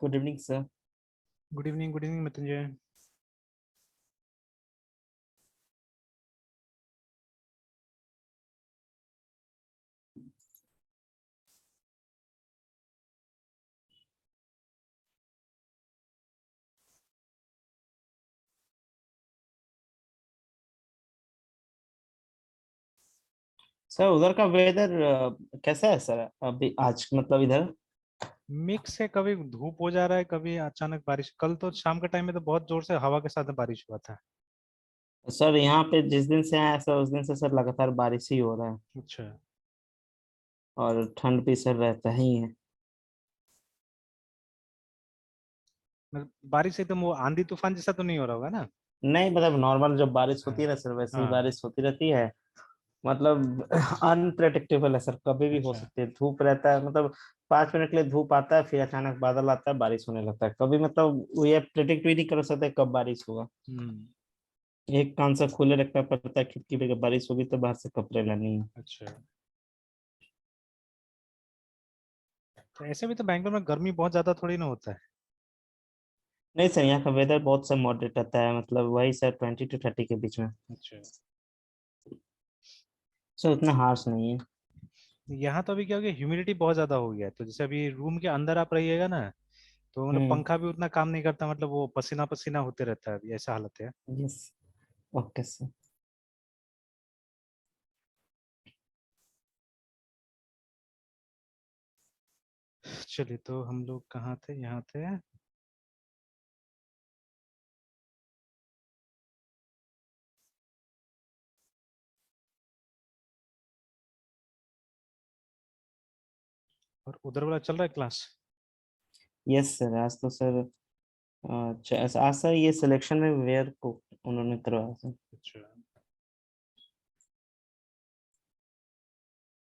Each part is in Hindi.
Good evening sir. Good evening Mrityunjay. Sir उधर का वेदर कैसा है सर अभी आज मतलब इधर? मिक्स है, कभी धूप हो जा रहा है, कभी अचानक बारिश। कल तो शाम के टाइम में तो बहुत जोर से हवा के साथ में बारिश हुआ था। सर यहाँ पे जिस दिन से आया सर उस दिन से सर लगातार बारिश ही हो रहा है। अच्छा। और ठंड भी सर रहता ही है। मतलब बारिश एकदम वो आंधी तूफान जैसा तो नहीं हो रहा होगा ना? नहीं मतलब नॉर्मल जब बारिश होती है हाँ। ना सर वैसे ही हाँ। बारिश होती रहती है। मतलब अनप्रेडिक्टेबल है सर, कभी भी हो अच्छा। सकती है। धूप रहता है मतलब 5 मिनट के लिए धूप आता है, फिर अचानक बादल आता है, बारिश होने लगता है। कभी मतलब ये प्रेडिक्ट भी नहीं कर सकते कब बारिश होगा। हम्म। एक कान से खुले रखना पड़ता है खिड़की पे, जब बारिश होगी तो बाहर से कपड़े लानी है। अच्छा। तो ऐसे भी तो बैंगलोर में गर्मी बहुत ज्यादा थोड़ी ना होता है। नहीं सर, यहाँ का वेदर बहुत सा मॉडरेट रहता है, मतलब वही सर 20 to 30 के बीच में। अच्छा। सर उतना हार्श नहीं है। यहाँ तो अभी क्या हो गया, ह्यूमिडिटी बहुत ज्यादा हो गया है। तो जैसे अभी रूम के अंदर आप रहिएगा ना, तो मतलब हम्म। पंखा भी उतना काम नहीं करता। मतलब वो पसीना पसीना होते रहता है, अभी ऐसा हालत है। यस। Okay sir. चलिए, तो हम लोग कहाँ थे? यहाँ थे। और उधर वाला चल रहा है क्लास? यस सर, आज तो सर आज सर ये सिलेक्शन में वेयर को उन्होंने करवाया सर। अच्छा।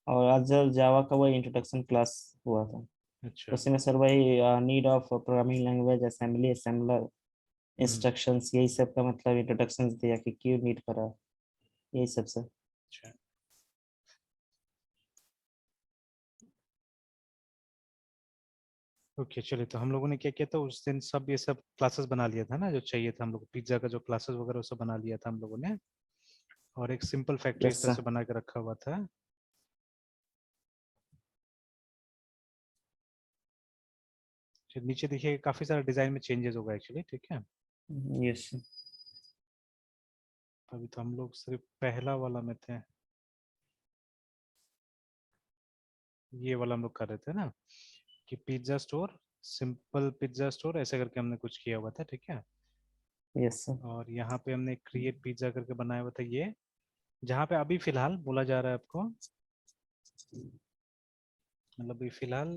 और आज जब जावा का वही इंट्रोडक्शन क्लास हुआ था, अच्छा। उसी में सर वही need of programming language, assembly, assembler, hmm. Instructions, यही सब का मतलब इंट्रोडक्शन दिया कि क्यों नीड करा, यही सब सर। अच्छा। ओके, चलिए। तो हम लोगों ने क्या किया था उस दिन, सब ये सब क्लासेस बना लिया था ना जो चाहिए था हम लोग को। पिज्जा का जो क्लासेस वगैरह वो सब बना लिया था हम लोगों ने। और एक सिंपल फैक्ट्री यस इस तरह सर। से बना के रखा हुआ था। फिर नीचे देखिए, काफी सारा डिजाइन में चेंजेस होगा एक्चुअली, ठीक है। Yes sir. अभी तो हम लोग सिर्फ पहला वाला में थे। ये वाला हम लोग कर रहे थे ना, कि pizza store, simple pizza store ऐसे करके हमने कुछ किया हुआ था, ठीक है। Yes sir. और यहाँ पे हमने क्रिएट पिज्जा करके बनाया हुआ था ये। जहाँ पे अभी फिलहाल बोला जा रहा है आपको, मतलब अभी फिलहाल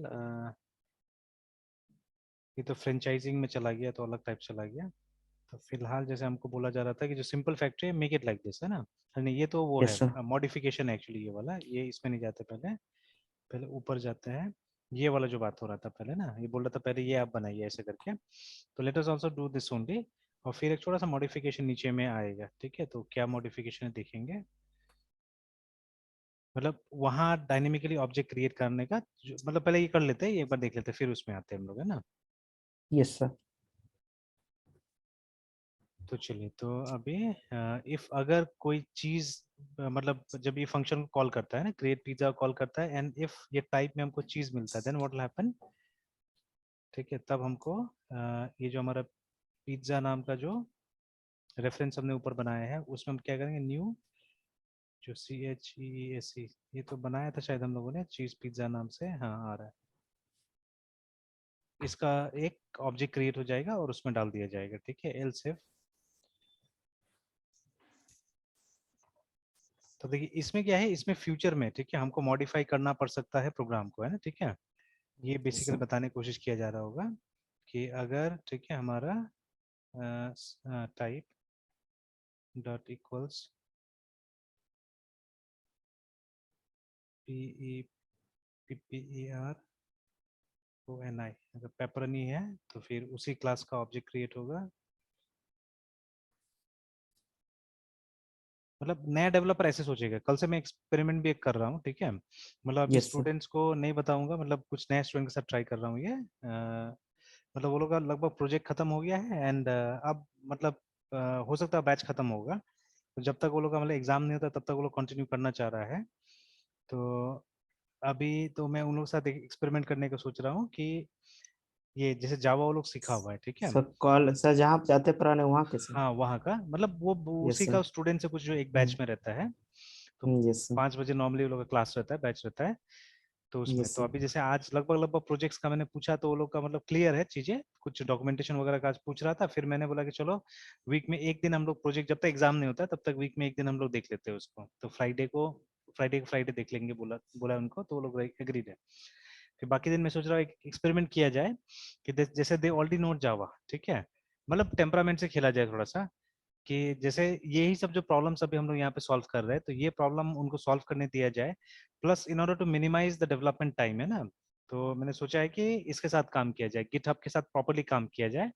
ये तो फ्रेंचाइजिंग में चला गया, तो अलग टाइप चला गया। तो फिलहाल जैसे हमको बोला जा रहा था कि जो सिंपल फैक्ट्री है, मेक इट लाइक दिस, है ना। नहीं, ये तो वो है यस सर। Modification actually. ये वाला, ये इसमें नहीं जाते पहले। पहले ऊपर जाते हैं। ये वाला जो बात हो रहा था पहले ना, ये बोल रहा था पहले ये आप बनाइए ऐसे करके। तो let us also do this only. और फिर एक छोटा सा मॉडिफिकेशन नीचे में आएगा, ठीक है। तो क्या मॉडिफिकेशन है देखेंगे। मतलब वहाँ डायनेमिकली ऑब्जेक्ट क्रिएट करने का मतलब पहले ये कर लेते हैं, एक बार देख लेते हैं, फिर उसमें आते हैं हम लोग, है ना। Yes sir. तो चलिए, तो अभी इफ अगर कोई चीज मतलब जब ये फंक्शन को कॉल करता है ना, क्रिएट पिज्जा कॉल करता है, एंड इफ ये टाइप में हमको चीज मिलता है, देन व्हाट विल हैपन, ठीक है। तब हमको ये जो हमारा पिज्जा नाम का जो रेफरेंस हमने ऊपर बनाया है, उसमें हम क्या करेंगे, न्यू, जो CHEAC, ये तो बनाया था शायद हम लोगों ने, चीज पिज्जा नाम से, हाँ आ रहा है। इसका एक ऑब्जेक्ट क्रिएट हो जाएगा और उसमें डाल दिया जाएगा, ठीक है। एल्स इफ, तो देखिए इसमें क्या है, इसमें फ्यूचर में, ठीक है, हमको मॉडिफाई करना पड़ सकता है प्रोग्राम को, है ना, ठीक है। ये यस बेसिकली सर। बताने की कोशिश किया जा रहा होगा कि अगर, ठीक है, हमारा टाइप डॉट इक्वल्स PEPPERONI, अगर पेपरनी है तो फिर उसी क्लास का ऑब्जेक्ट क्रिएट होगा। मतलब नया डेवलपर ऐसे सोचेगा। कल से मैं एक्सपेरिमेंट भी एक कर रहा हूँ, ठीक है। मतलब अभी यस सर। स्टूडेंट्स को नहीं बताऊंगा, मतलब कुछ नए स्टूडेंट के साथ ट्राई कर रहा हूँ ये। मतलब वो लोग का लगभग प्रोजेक्ट खत्म हो गया है एंड अब मतलब हो सकता है बैच खत्म होगा, तो जब तक वो लोग का मतलब एग्जाम नहीं होता तब तक वो लोग कंटिन्यू करना चाह रहा है। तो अभी तो मैं उन लोग के साथ एक्सपेरिमेंट करने का सोच रहा हूँ कि ये जैसे जावा वो लोग सीखा हुआ है, ठीक है। सर कॉल सर जहाँ आप जाते पुराने वहाँ के सर। हाँ वहाँ का मतलब वो यस उसी सर। का स्टूडेंट से कुछ जो एक बैच हम्म। में रहता है। तो यस सर। 5 बजे नॉर्मली वो लोग का क्लास रहता है, बैच रहता है। तो उसमें यस तो सर। अभी जैसे आज लगभग लगभग प्रोजेक्ट्स का मैंने पूछा तो वो लोग का मतलब क्लियर है चीजें, कुछ डॉक्यूमेंटेशन वगैरह का आज पूछ रहा था। फिर मैंने बोला कि चलो वीक में एक दिन हम लोग प्रोजेक्ट, जब तक एग्जाम नहीं होता तब तक वीक में एक दिन हम लोग देख लेते हैं उसको। तो फ्राइडे देख लेंगे, बोला बोला उनको, तो वो लोग एग्रीड है। फिर बाकी दिन मैं सोच रहा हूँ एक एक्सपेरिमेंट किया जाए कि जैसे दे ऑलरेडी नोट जावा, ठीक है, मतलब टेम्परामेंट से खेला जाए थोड़ा सा, कि जैसे यही सब जो प्रॉब्लम्स अभी हम लोग यहाँ पे सॉल्व कर रहे हैं तो ये प्रॉब्लम उनको सॉल्व करने दिया जाए, plus in order to minimize the development time, है ना। तो मैंने सोचा है कि इसके साथ काम किया जाए, गिटहब के साथ प्रॉपर्ली काम किया जाए,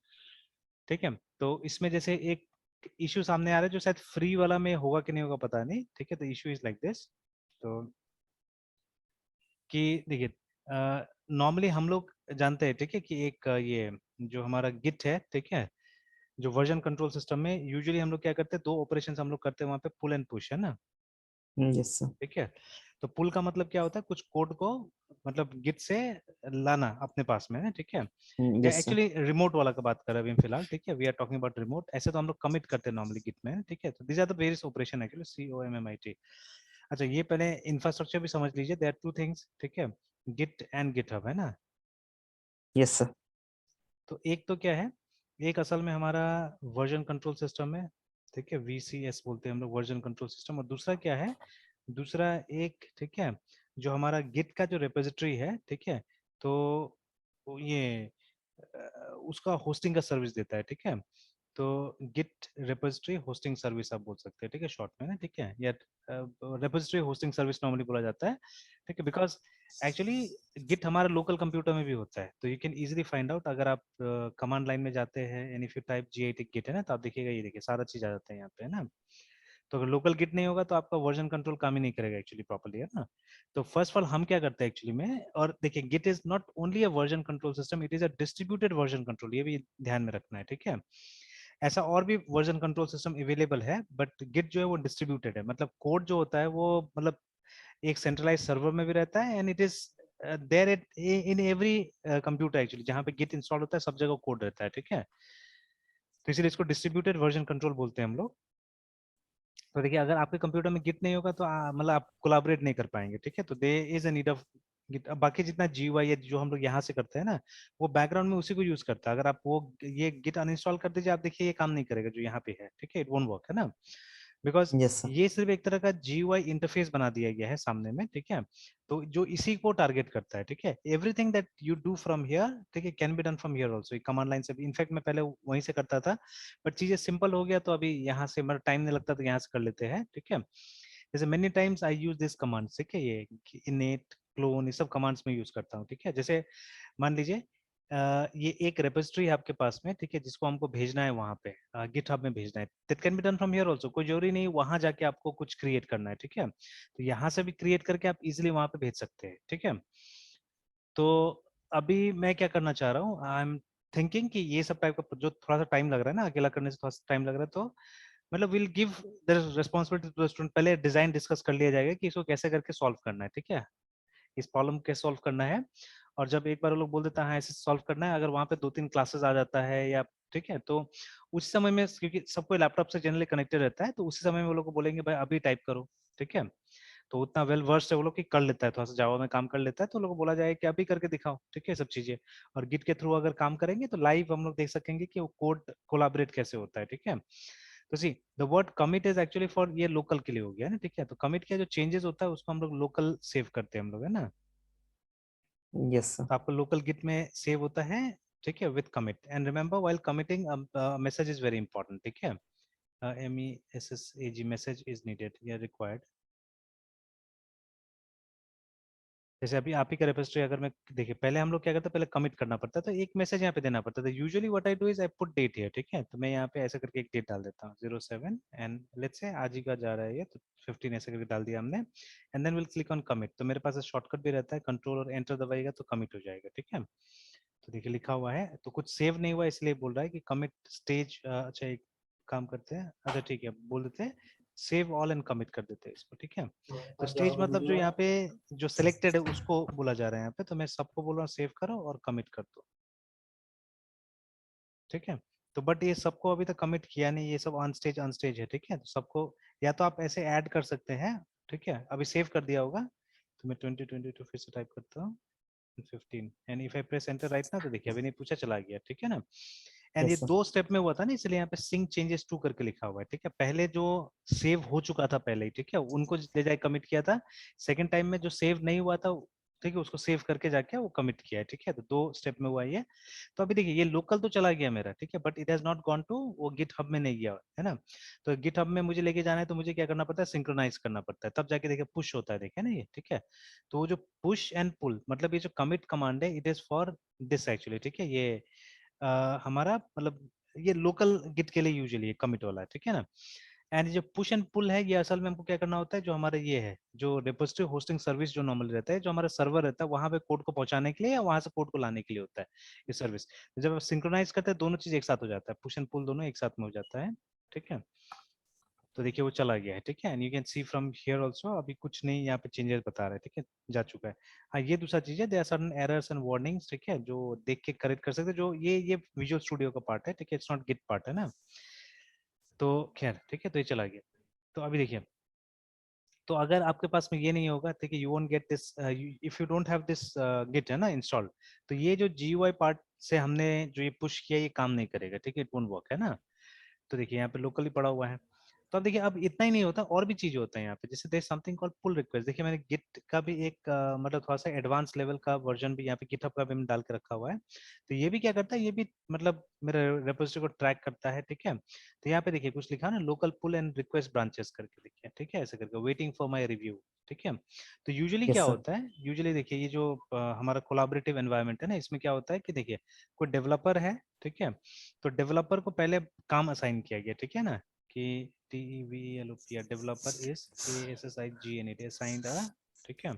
ठीक है। तो इसमें जैसे एक इशू सामने आ रहा है जो शायद फ्री वाला में होगा कि नहीं होगा पता नहीं, ठीक है। तो इशू इज लाइक दिस, तो कि देखिए नॉर्मली हम लोग जानते हैं, ठीक है, कि एक ये जो हमारा गिट है, ठीक है, जो वर्जन कंट्रोल सिस्टम में यूजुअली हम लोग क्या करते हैं, दो ऑपरेशंस हम लोग करते हैं वहाँ पे, पुल एंड पुश, है ना। Yes sir. ठीक है। तो पुल का मतलब क्या होता है, कुछ कोड को मतलब गिट से लाना अपने पास में है, ठीक है। या यस सर। एक्चुअली रिमोट वाला का बात कर रहे हैं अभी फिलहाल, ठीक है, we are talking about remote. ऐसे तो हम लोग कमिट करते हैं नॉर्मली गिट में, ठीक है। तो these are the various operation actually, COMMIT। अच्छा ये पहले इंफ्रास्ट्रक्चर भी समझ लीजिए, देयर आर टू थिंग्स, ठीक है, गिट एंड गिटहब, है ना। Yes sir. तो एक तो क्या है, एक असल में हमारा वर्जन कंट्रोल सिस्टम है, ठीक है, VCS बोलते हैं हम लोग, वर्जन कंट्रोल सिस्टम। और दूसरा क्या है, दूसरा एक, ठीक है, जो हमारा गिट का जो रेपोजिटरी है, ठीक है, तो ये उसका होस्टिंग का सर्विस देता है, ठीक है। तो गिट रेपोजिटरी होस्टिंग सर्विस आप बोल सकते हैं, ठीक है, शॉर्ट में ना, ठीक है, या रेपोजिटरी होस्टिंग सर्विस नॉर्मली बोला जाता है, ठीक है। बिकॉज एक्चुअली गिट हमारे लोकल कंप्यूटर में भी होता है, तो you can easily find out. अगर आप कमांड लाइन में जाते हैं and if you type git git, है ना, तो आप देखिएगा, ये देखिए सारा चीज आ जाता है यहाँ पे, है ना। तो अगर लोकल गिट नहीं होगा तो आपका वर्जन कंट्रोल काम ही नहीं करेगा एक्चुअली प्रॉपर्ली, है ना। तो फर्स्ट ऑफ ऑल हम क्या करते हैं एक्चुअली में, और देखिए git is not only a version control system, it is a distributed version control, ये भी ध्यान में रखना है, ठीक है। ऐसा और भी वर्जन कंट्रोल सिस्टम अवेलेबल है, बट गिट जो है वो डिस्ट्रीब्यूटेड है, मतलब कोड जो होता है वो मतलब एक सेंट्रलाइज सर्वर में भी रहता है, and it is there in every computer actually, जहाँ पे गिट इंस्टॉल होता है सब जगह कोड रहता है, ठीक है। तो इसलिए इसको डिस्ट्रीब्यूटेड वर्जन कंट्रोल बोलते हैं हम लोग। तो देखिए अगर आपके कंप्यूटर में गिट नहीं होगा तो मतलब आप कोलाबरेट नहीं कर पाएंगे, ठीक है। तो there is a need of Git. अब बाकी जितना GUI है जो हम लोग यहाँ से करते हैं ना, वो बैकग्राउंड में उसी को यूज करता है। अगर आप वो ये गिट अनइंस्टॉल कर दीजिए, आप देखिए ये काम नहीं करेगा जो यहाँ पे है, ठीक है, इट वोंट वर्क, है ना। Because yes sir. ये सिर्फ एक तरह का GUI इंटरफेस बना दिया गया है सामने में, ठीक है। तो जो इसी को टारगेट करता है, ठीक है, everything that you do from here, ठीक है, can be done from here also, command line से भी। इनफैक्ट मैं पहले वहीं से करता था, बट चीजें सिंपल हो गया तो अभी यहाँ से मतलब टाइम नहीं लगता तो यहाँ से कर लेते हैं, ठीक है। जैसे many times I use this command, ठीक है, ये इनेट क्लोन, ये सब कमांड्स में यूज करता हूँ, ठीक है। जैसे मान लीजिए ये एक रेपोजिटरी है आपके पास में, ठीक है, जिसको हमको भेजना है वहां पे, गिटहब में भेजना है, that can be done from here also, कोई जरूरी नहीं वहां जाके आपको कुछ क्रिएट करना है, ठीक है। तो यहाँ से भी क्रिएट करके आप इजिली वहां पे भेज सकते हैं, ठीक है। तो अभी मैं क्या करना चाह रहा हूँ, आई एम थिंकिंग कि ये सब टाइप का जो थोड़ा सा टाइम लग रहा है ना, अकेला करने से थोड़ा सा टाइम लग रहा है, तो मतलब will give the responsibility to the student. पहले डिजाइन डिस्कस कर लिया जाएगा कि इसको कैसे करके सॉल्व करना है, ठीक है, इस प्रॉब्लम कैसे सॉल्व करना है। और जब एक बार वो लोग बोल देता है हाँ ऐसे सॉल्व करना है, अगर वहां पे 2-3 क्लासेस आ जाता है या, ठीक है, तो उस समय में क्योंकि सबको लैपटॉप से जनरली कनेक्टेड रहता है, तो उसी समय में वो लोग को बोलेंगे भाई अभी टाइप करो, ठीक है। तो उतना वेल वर्स्ड है वो लोग कि कर लेता है, थोड़ा सा जावा में काम कर लेता है, तो लोग को बोला जाए कि अभी करके दिखाओ, ठीक है, सब चीजें। और गिट के थ्रू अगर काम करेंगे तो लाइव हम लोग देख सकेंगे कि वो कोड कोलाबरेट कैसे होता है, ठीक है। तो see the word commit is actually for ये लोकल के लिए हो गया ना, ठीक है। तो कमिट का जो चेंजेस होता है उसको हम लोग लोकल सेव करते हैं हम लोग, है ना। Yes sir. तो आपका लोकल गिट में सेव होता है, ठीक है, with commit. And remember while committing message is very important, ठीक है। MESSAG मैसेज इज नीडेड या रिक्वायर्ड। जैसे अभी आप ही का रेपोजिटरी अगर मैं देखिए, पहले हम लोग क्या करते, पहले कमिट करना पड़ता था, एक मैसेज यहाँ पे देना पड़ता था। Usually what I do is I put date here, ठीक है, तो मैं यहाँ पे ऐसा करके एक डेट डाल देता हूँ 07 एंड लेट्स से आज ही का जा रहा है ये, तो 15 ऐसे करके डाल दिया हमने, and then will click on commit. तो मेरे पास शॉर्टकट भी रहता है, कंट्रोल और एंटर दबाएगा तो कमिट हो जाएगा, ठीक है। तो देखिए लिखा हुआ है, तो कुछ सेव नहीं हुआ इसलिए बोल रहा है कि कमिट स्टेज। अच्छा एक काम करते हैं, अच्छा ठीक है, बोल देते हैं सेव ऑल एंड कमिट कर देते हैं इसको, ठीक है। तो स्टेज मतलब जो यहाँ पे जो सिलेक्टेड है उसको बोला जा रहा है यहाँ पे, तो मैं सबको बोल रहा हूँ सेव करो और कमिट कर दो, ठीक है। तो बट ये सबको अभी तक कमिट किया नहीं, ये सब अनस्टेज अनस्टेज है, ठीक है। तो सबको या तो आप ऐसे ऐड कर सकते हैं, ठीक है, अभी सेव कर दिया होगा, तो मैं 2022 फिर से टाइप करता हूँ 15 and if I press enter right ना, तो देखिए अभी नहीं पूछा, चला गया, ठीक है ना। एंड ये यस सर। 2 स्टेप में हुआ था ना, इसलिए यहाँ पे सिंक चेंजेस टू करके लिखा हुआ है, ठीक है। पहले जो सेव हो चुका था पहले ही, ठीक है, उनको ले जाए कमिट किया था। सेकंड टाइम में जो सेव नहीं हुआ था, ठीक है, उसको सेव करके जाके वो कमिट किया है, ठीक है। तो 2 स्टेप में हुआ ये। तो अभी देखिए ये लोकल तो चला गया मेरा, ठीक है, but it has not gone to वो गिट हब में नहीं गया है ना। तो गिट हब में मुझे लेके जाना है, तो मुझे क्या करना पड़ता है, सिंक्रोनाइज करना पड़ता है, तब जाके देखिए पुश होता है, देखिए ना ये, ठीक है। तो वो जो पुश एंड पुल, मतलब ये जो कमिट कमांड है, it is for this actually, ठीक है। ये हमारा मतलब ये लोकल गिट के लिए यूजुअली कमिट वाला है, ठीक है ना। एंड जो पुश एंड पुल है, ये असल में हमको क्या करना होता है, जो हमारा ये है जो रिपोजिटरी होस्टिंग सर्विस जो नॉर्मल रहता है, जो हमारा सर्वर रहता है, वहां पे कोड को पहुंचाने के लिए या वहां से कोड को लाने के लिए होता है ये सर्विस। जब आप सिंक्रोनाइज करते हैं, दोनों चीज एक साथ हो जाता है, पुश एंड पुल दोनों एक साथ में हो जाता है, ठीक है। तो देखिए वो चला गया है, ठीक है। And you can see from here also, अभी कुछ नहीं यहाँ पे चेंजेस बता रहा है, ठीक है, जा चुका है। हाँ ये दूसरा चीज है, there are certain errors and warnings, ठीक है, जो देख के करेक्ट कर सकते हैं, जो ये विजुअल स्टूडियो का पार्ट है, ठीक है, इट्स नॉट गिट पार्ट है ना। तो खैर ठीक है, तो ये चला गया। तो अभी देखिए, तो अगर आपके पास में ये नहीं होगा, ठीक है, you won't get this if you don't have this git है ना इंस्टॉल, तो ये जो जीयूआई पार्ट से हमने जो ये पुश किया, ये काम नहीं करेगा, ठीक है, इट वोंट वर्क है ना। तो देखिए यहाँ पे लोकली पड़ा हुआ है। तो अब देखिए, अब इतना ही नहीं होता, और भी चीजें होता है यहाँ पे, जैसे there something called pull request. देखिए मैंने गिट का भी एक मतलब थोड़ा सा एडवांस लेवल का वर्जन भी यहाँ पे गिटहब का भी मैंने डाल के रखा हुआ है। तो ये भी क्या करता है, ये भी मतलब मेरे रेपोजिटरी को ट्रैक करता है, ठीक है। तो यहाँ पे देखिए कुछ लिखा है ना, local pull and request branches करके, देखिए ठीक है, ऐसे करके वेटिंग फॉर माई रिव्यू, ठीक है। तो यूजुअली क्या यस सर। होता है, यूजुअली देखिए ये जो हमारा कोलाबरेटिव एनवायरनमेंट है ना, इसमें क्या होता है कि देखिए कोई डेवलपर है, ठीक है, तो डेवलपर को पहले काम असाइन किया गया, ठीक है ना, कि DEVLOP developer is ASSIGN assigned a, ठीक है,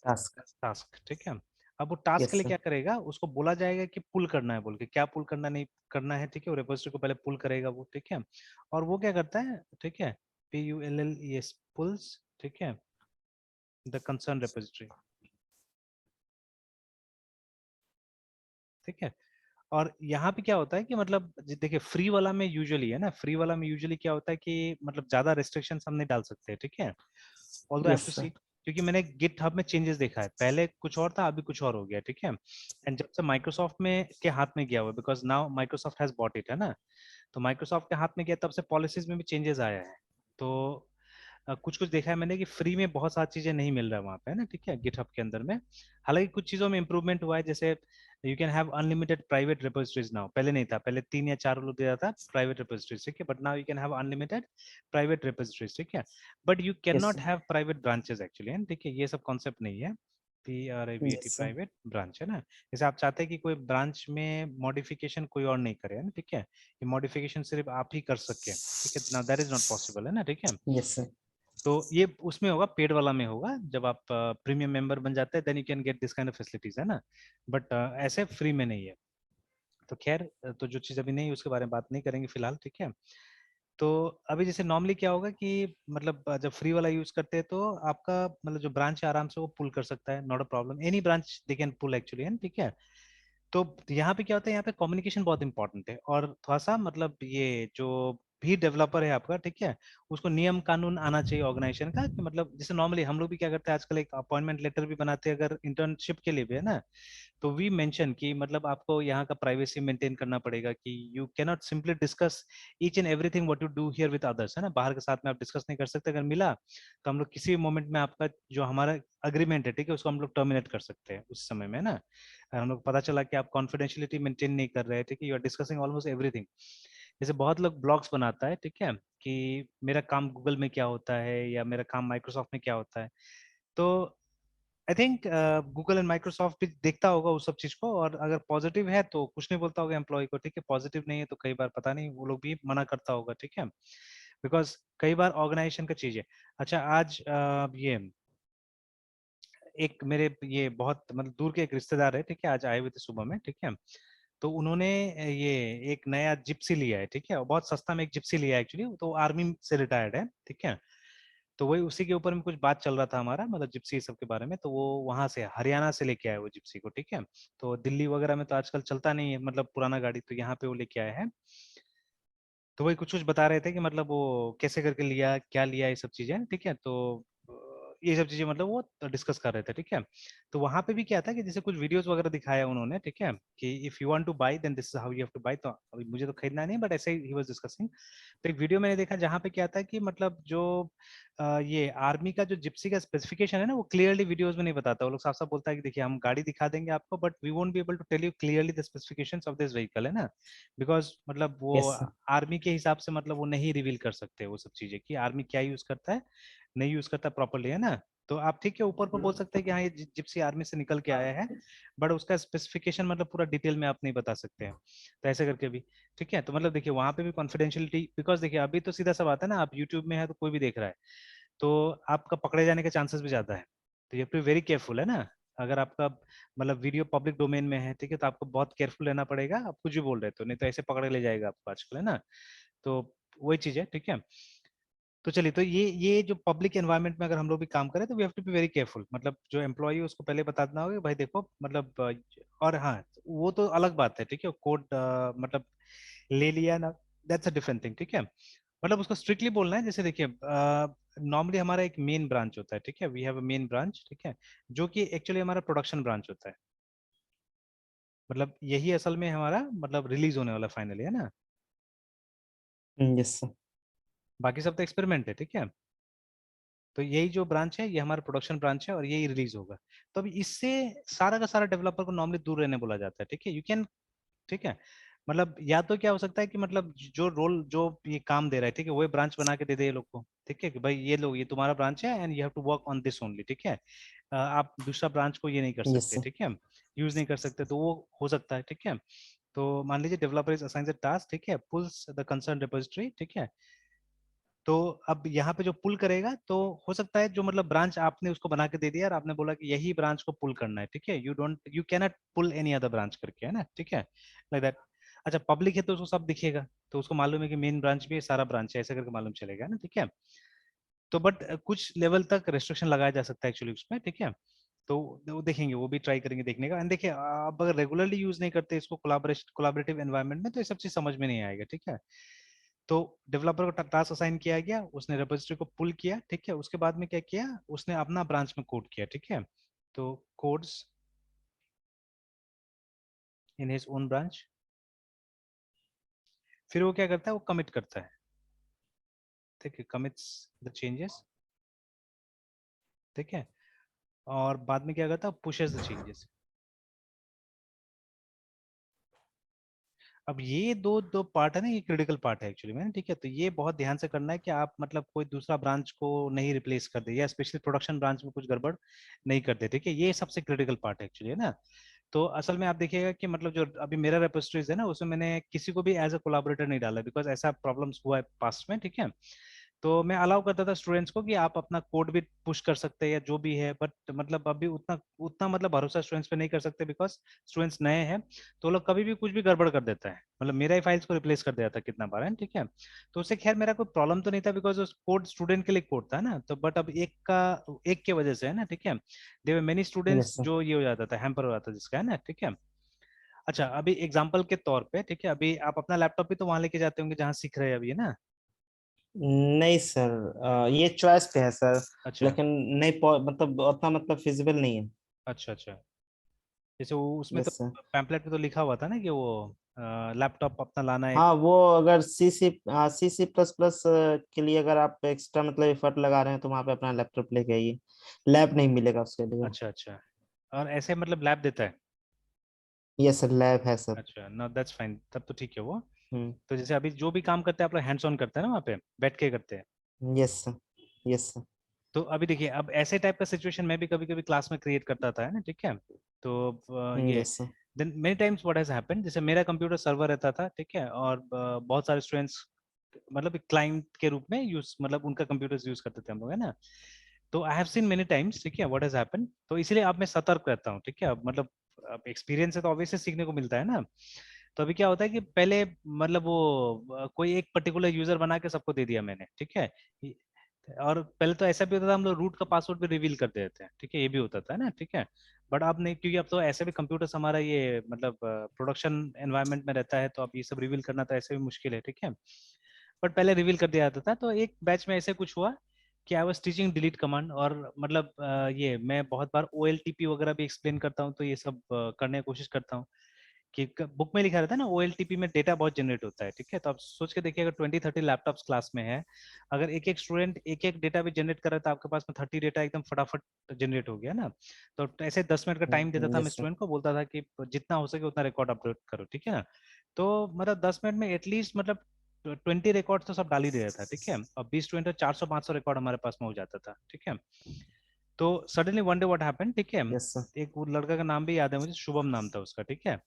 टास्क। टास्क, ठीक है। अब वो टास्क के यस लिए सर। क्या करेगा, उसको बोला जाएगा कि पुल करना है, बोल के क्या पुल करना नहीं करना है, ठीक है, वो रेपोजिटरी को पहले पुल करेगा वो, ठीक है। और वो क्या करता है, ठीक है, PULLES पुल्स, ठीक है, द कंसर्न रेपोजिटरी, ठीक है। और यहाँ पे क्या होता है कि मतलब देखिए फ्री वाला में यूजुअली है ना, फ्री वाला में यूजुअली क्या होता है कि मतलब ज्यादा रेस्ट्रिक्शंस हम नहीं डाल सकते, ठीक है। Although I have yes to see, sir. क्योंकि मैंने गिट हब में चेंजेस देखा है, पहले कुछ और था अभी कुछ और हो गया, ठीक है। एंड जब से माइक्रोसॉफ्ट में के हाथ में गया हुआ, because now Microsoft has bought it है ना, तो माइक्रोसॉफ्ट के हाथ में गया तब से पॉलिसीज में भी चेंजेस आया है। तो कुछ कुछ देखा है मैंने कि फ्री में बहुत सारी चीजें नहीं मिल रहा है वहाँ पे, है ना, ठीक है, गिटहब के अंदर में। हालांकि कुछ चीजों में इंप्रूवमेंट हुआ है, जैसे you can have unlimited private repositories now, पहले नहीं था, पहले 3 या 4 लोग दिया था प्राइवेट रिपोजिटरीज, ठीक है, but now you can have unlimited private repositories, ठीक है। But you can yes not sir. Have private branches actually, ठीक है, ये सब कॉन्सेप्ट नहीं है। PRIVAT yes sir. Private branch है ना, जैसे आप चाहते हैं कि कोई ब्रांच में मॉडिफिकेशन कोई और नहीं करे, है ना, ठीक है, ये मॉडिफिकेशन सिर्फ आप ही कर सके, ठीक है, ना दैट इज नॉट पॉसिबल, है ना, ठीक है। Yes sir. तो ये उसमें होगा, पेड वाला में होगा, जब आप प्रीमियम मेंबर बन जाते हैं, then you can get this kind of facilities, है ना, बट ऐसे फ्री में नहीं है। तो खैर, तो जो चीज़ अभी नहीं है उसके बारे में बात नहीं करेंगे फिलहाल, ठीक है। तो अभी जैसे नॉर्मली क्या होगा कि मतलब जब फ्री वाला यूज करते हैं, तो आपका मतलब जो ब्रांच है आराम से वो पुल कर सकता है, not a problem, any branch they can pull actually, है, ठीक है। तो यहाँ पे क्या होता है, यहाँ पे कम्युनिकेशन बहुत इंपॉर्टेंट है, और थोड़ा सा मतलब ये जो भी डेवलपर है आपका, ठीक है, उसको नियम कानून आना चाहिए ऑर्गेनाइजेशन का, कि मतलब जैसे नॉर्मली हम लोग भी क्या करते हैं आजकल, एक अपॉइंटमेंट लेटर भी बनाते हैं अगर इंटर्नशिप के लिए भी, है ना, तो वी मेंशन कि मतलब आपको यहाँ का प्राइवेसी मेंटेन करना पड़ेगा, कि you can not simply discuss each and everything what you do here with others, है ना, बाहर के साथ में आप डिस्कस नहीं कर सकते, अगर मिला तो हम लोग किसी भी मोमेंट में आपका जो हमारा अग्रीमेंट है, ठीक है, उसको हम लोग टर्मिनेट कर सकते हैं उस समय में, है ना। अगर हम लोग पता चला कि आप कॉन्फिडेंशियलिटी मेंटेन नहीं कर रहे हैं, ठीक है, you are discussing almost everything. जैसे बहुत लोग ब्लॉग्स बनाता है, ठीक है, कि मेरा काम गूगल में क्या होता है या मेरा काम माइक्रोसॉफ्ट में क्या होता है, तो I think Google and Microsoft भी देखता होगा उस सब चीज को, और अगर पॉजिटिव है तो कुछ नहीं बोलता होगा एम्प्लॉय को, ठीक है। पॉजिटिव नहीं है तो कई बार पता नहीं वो लोग भी मना करता होगा, ठीक है। बिकॉज कई बार ऑर्गेनाइजेशन का चीज है। अच्छा, आज ये एक मेरे ये बहुत मतलब दूर के एक रिश्तेदार है, ठीक है, आज आए हुए थे सुबह में, ठीक है। तो उन्होंने ये एक नया जिप्सी लिया है, ठीक है, और बहुत सस्ता में एक जिप्सी लिया है एक्चुअली, तो आर्मी से रिटायर्ड है, ठीक है। तो वही उसी के ऊपर में कुछ बात चल रहा था हमारा, मतलब जिप्सी सब के बारे में। तो वो वहां से हरियाणा से लेके आया वो जिप्सी को, ठीक है। तो दिल्ली वगैरह में तो आजकल चलता नहीं है मतलब पुराना गाड़ी, तो यहाँ पे वो लेके आया है। तो वही कुछ कुछ बता रहे थे कि मतलब वो कैसे करके लिया, क्या लिया, ये सब चीजें, ठीक है। तो ये सब चीजें मतलब वो डिस्कस कर रहे थे, ठीक है। तो वहां पे भी क्या था कि जैसे कुछ वीडियोस वगैरह दिखाया उन्होंने, ठीक है, कि if you want to buy then this is how you have to buy. तो अभी मुझे तो खरीदना नहीं, बट ऐसे ही वाज डिस्कसिंग। तो एक वीडियो मैंने देखा जहाँ पे क्या था कि मतलब जो ये आर्मी का जो जिप्सी का स्पेसिफिकेशन है ना, वो क्लियरली वीडियोस में नहीं बताता। वो लोग साफ साफ बोलता है कि देखिए हम गाड़ी दिखा देंगे आपको, but we won't be able to tell you clearly the specifications of this vehicle, है ना। बिकॉज मतलब वो यस सर। आर्मी के हिसाब से मतलब वो नहीं रिवील कर सकते वो सब चीजें कि आर्मी क्या यूज करता है, नहीं यूज करता प्रॉपरली, है ना। तो आप ठीक है ऊपर पर बोल सकते हैं कि हाँ ये जिप्सी आर्मी से निकल के आया है, बट उसका स्पेसिफिकेशन मतलब पूरा डिटेल में आप नहीं बता सकते हैं। तो ऐसे करके भी ठीक है। तो मतलब देखिए वहां पे भी कॉन्फिडेंशियलिटी, बिकॉज देखिए अभी तो सीधा सा बात है ना, आप यूट्यूब में है तो कोई भी देख रहा है, तो आपका पकड़े जाने के चांसेस भी ज्यादा है। तो ये टू वेरी केयरफुल, है ना। अगर आपका मतलब वीडियो पब्लिक डोमेन में है, ठीक है, तो आपको बहुत केयरफुल रहना पड़ेगा, आप कुछ भी बोल रहे हो तो, नहीं तो ऐसे पकड़े ले जाएगा आपको आजकल, है ना। तो वही चीज है, ठीक है। तो चलिए, तो ये जो पब्लिक एनवायरनमेंट में अगर हम लोग भी काम करें तो we have to be very careful. मतलब जो एम्प्लॉय है उसको पहले बता देना होगा कि भाई देखो मतलब और हाँ, वो तो अलग बात है, ठीक है। कोड मतलब ले लिया ना, दैट्स अ डिफरेंट थिंग, ठीक है। मतलब उसको स्ट्रिक्टली बोलना है। जैसे देखिए नॉर्मली हमारा एक मेन ब्रांच होता है, ठीक है, we have a main branch, ठीक है, जो कि एक्चुअली हमारा प्रोडक्शन ब्रांच होता है। मतलब यही असल में हमारा मतलब रिलीज होने वाला फाइनली, है ना। Yes sir. बाकी सब तो एक्सपेरिमेंट है, ठीक है। तो यही जो ब्रांच है ये हमारा प्रोडक्शन ब्रांच है और यही रिलीज होगा। तो अभी इससे सारा का सारा डेवलपर को नॉर्मली दूर रहने बोला जाता है, ठीक है। यू कैन, ठीक है, मतलब या तो क्या हो सकता है कि मतलब जो रोल जो ये काम दे रहा है, ठीक है, वो ब्रांच बना के दे दे ये लोग को, ठीक है, कि भाई ये लोग ये तुम्हारा ब्रांच है and you have to work on this only, ठीक है। आप दूसरा ब्रांच को ये नहीं कर यस सकते, सर। ठीक है, यूज नहीं कर सकते, तो वो हो सकता है, ठीक है। तो मान लीजिए developer is assigns a task, ठीक है, पुल्स द कंसर्न रिपोजिटरी, ठीक है। तो अब यहाँ पे जो पुल करेगा तो हो सकता है जो मतलब ब्रांच आपने उसको बना के दे दिया और आपने बोला कि यही ब्रांच को पुल करना है, ठीक है, you can not pull any other branch करके, है ना, ठीक है, लाइक दैट। अच्छा, पब्लिक है तो उसको सब दिखेगा, तो उसको मालूम है कि मेन ब्रांच भी है, सारा ब्रांच है, ऐसे करके मालूम चलेगा ना, ठीक है। तो बट कुछ लेवल तक रेस्ट्रिक्शन लगाया जा सकता है एक्चुअली उसमें, ठीक है। तो वो देखेंगे, वो भी ट्राई करेंगे देखने का। एंड देखिए आप अगर रेगुलरली यूज नहीं करते इसको कोलाबरेटिव एनवायरनमेंट में, तो ये सब चीज समझ में नहीं आएगा, ठीक है। तो डेवलपर को टास्क असाइन किया गया, उसने रेपोजिटरी को पुल किया, ठीक है, उसके बाद में क्या किया, उसने अपना ब्रांच में कोड किया, ठीक है। तो codes in his own branch, फिर वो क्या करता है, वो कमिट करता है, ठीक है, कमिट्स द चेंजेस, ठीक है। और बाद में क्या करता है, पुशेस द चेंजेस। अब ये दो दो पार्ट है ना, ये क्रिटिकल पार्ट है एक्चुअली में, ठीक है। तो ये बहुत ध्यान से करना है कि आप मतलब कोई दूसरा ब्रांच को नहीं रिप्लेस कर दे, या स्पेशली प्रोडक्शन ब्रांच में कुछ गड़बड़ नहीं कर दे, ठीक है। ये सबसे क्रिटिकल पार्ट है एक्चुअली, है ना। तो असल में आप देखिएगा कि मतलब जो अभी मेरा रेपोजिटरीज है ना, उसमें मैंने किसी को भी एज अ कोलैबोरेटर नहीं डाला, बिकॉज ऐसा प्रॉब्लम्स हुआ है पास्ट में, ठीक है। तो मैं अलाउ करता था स्टूडेंट्स को कि आप अपना कोड भी पुश कर सकते हैं या जो भी है, बट मतलब अभी उतना उतना मतलब भरोसा स्टूडेंट्स पे नहीं कर सकते, बिकॉज स्टूडेंट्स नए हैं, तो वो लोग कभी भी कुछ भी गड़बड़ कर देता है। मतलब मेरा ही फाइल्स को रिप्लेस कर दिया था कितना बार है, ठीक है। तो उससे खैर मेरा कोई प्रॉब्लम तो नहीं था, बिकॉज उस कोड स्टूडेंट के लिए कोड था ना। तो बट अब एक के वजह से है ना, ठीक है, there many students yes sir. जो ये हो जाता था, हैम्पर हो जाता था जिसका, है ना, ठीक है। अच्छा, अभी एग्जाम्पल के तौर पे, ठीक है, अभी आप अपना लैपटॉप भी तो वहां लेके जाते होंगे जहाँ सीख रहे हैं अभी, है ना। नहीं सर, ये चॉइस पे है सर। अच्छा लेकिन नहीं मतलब उतना मतलब फिजिबल नहीं है। अच्छा अच्छा। जैसे वो उसमें तो यस सर। पैम्पलेट में तो लिखा हुआ था ना कि वो लैपटॉप अपना लाना है। हाँ वो अगर सी सी प्लस प्लस के लिए अगर आप एक्स्ट्रा मतलब एफर्ट लगा रहे हैं तो वहाँ पे अपना लैपटॉप लेके आइए। लैब नहीं मिलेगा उसके लिए। अच्छा अच्छा। और ऐसे मतलब लैब देता है। यस सर, लैब है सर। अच्छा, नो दैट्स फाइन, तब तो ठीक है वो। हम्म। तो जैसे अभी जो भी काम करते हैं आप लोग हैंड्स ऑन करते हैं ना, वहाँ पे बैठ के करते हैं। Yes sir. Yes sir. तो अभी देखिए, अब ऐसे टाइप का सिचुएशन मैं भी कभी कभी क्लास में क्रिएट करता था, है ना, ठीक है। तो ये yes sir. Then many times what has happened, जैसे मेरा कंप्यूटर सर्वर रहता था, ठीक है, और बहुत सारे स्टूडेंट्स मतलब एक क्लाइंट के रूप में यूज, मतलब उनका कंप्यूटर्स यूज करते थे हम लोग, है ना। तो I have seen many times, ठीक है, व्हाट हैज हैपेंड। तो इसीलिए अब मैं सतर्क रहता हूँ, ठीक है। अब मतलब अब एक्सपीरियंस है तो ऑब्वियसली सीखने को मिलता है ना। तो अभी क्या होता है कि पहले मतलब वो कोई एक पर्टिकुलर यूजर बना के सबको दे दिया मैंने, ठीक है। और पहले तो ऐसा भी होता था, हम लोग रूट का पासवर्ड भी रिवील कर देते हैं, ठीक है, ये भी होता था ना, ठीक है। बट अब नहीं, क्योंकि अब तो ऐसे भी कंप्यूटर्स हमारा ये मतलब प्रोडक्शन एनवायरनमेंट में रहता है, तो अब ये सब रिवील करना तो ऐसे भी मुश्किल है, ठीक है। बट पहले रिवील कर दिया जाता था। तो एक बैच में ऐसे कुछ हुआ कि I was teaching delete command, और मतलब ये मैं बहुत बार OLTP वगैरह भी एक्सप्लेन करता हूँ, तो ये सब करने की कोशिश करता हूँ कि बुक में लिखा रहता है ना, OLTP में डेटा बहुत जनरेट होता है, ठीक है। तो आप सोच के देखिए, अगर 20-30 लैपटॉप्स क्लास में है, अगर एक एक स्टूडेंट एक एक डेटा भी जनरेट कर रहा है, तो आपके पास में 30 डेटा एकदम फटाफट जनरेट हो गया ना। तो ऐसे 10 मिनट का टाइम देता था मैं यस सर। स्टूडेंट को, बोलता था कि जितना हो सके उतना रिकॉर्ड अपलोड करो, ठीक है ना। तो मतलब 10 मिनट में एटलीस्ट मतलब 20 रिकॉर्ड तो सब डाल ही दिया था, ठीक है। और 20 स्टूडेंट 400-500 रिकॉर्ड हमारे पास में हो जाता था, ठीक है। तो suddenly one day what happened, ठीक है। Yes sir. एक वो लड़का का नाम भी याद है मुझे, शुभम नाम था उसका, ठीक है।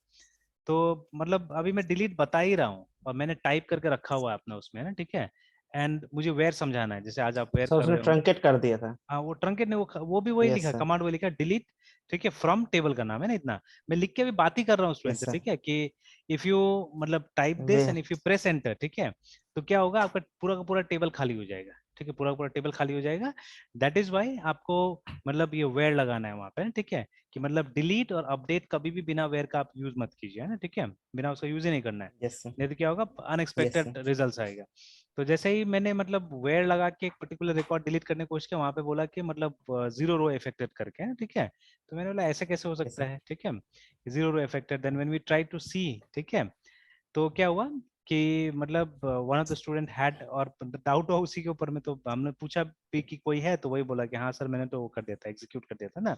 तो मतलब अभी मैं डिलीट बता ही रहा हूँ, और मैंने टाइप करके रखा हुआ है अपना उसमें, है ना, ठीक है। एंड मुझे वेयर समझाना है, जैसे आज आप वेयर सर कर उसने रहे हो। ट्रंकेट कर दिया था। हाँ, वो ट्रंकेट ने वो भी वही यस लिखा, सर। कमांड वही लिखा, डिलीट, ठीक है, फ्रॉम टेबल का नाम है ना, इतना मैं लिख के भी बात ही कर रहा हूँ स्टूडेंट यस से, सर। ठीक है, कि इफ यू मतलब type way. This and if you press enter, ठीक है, तो क्या होगा, आपका पूरा का पूरा टेबल खाली हो जाएगा, ठीक है, पूरा का पूरा टेबल खाली हो जाएगा। दैट इज वाई आपको मतलब ये वेयर लगाना है वहां पे, ठीक है, कि मतलब डिलीट और अपडेट कभी भी बिना वेयर का आप यूज मत कीजिए, है ना, ठीक है, बिना उसका यूज ही नहीं करना है। Yes sir. नहीं तो क्या होगा, यस अनएक्सपेक्टेड सर। रिजल्ट आएगा। तो जैसे ही मैंने मतलब वेयर लगा के एक पर्टिकुलर रिकॉर्ड डिलीट करने की कोशिश किया, वहां पे बोला कि मतलब 0 रो अफेक्टेड करके, है, ठीक है। तो मैंने बोला ऐसे कैसे हो यस सकता सर। है, ठीक है, 0 row affected. Then when we try to see, ठीक है, तो क्या हुआ कि मतलब one of the student had, और डाउट हुआ उसी के ऊपर में, तो हमने पूछा भी कि कोई है, तो वही बोला कि हाँ सर मैंने तो वो कर दिया था, एग्जीक्यूट कर दिया था ना।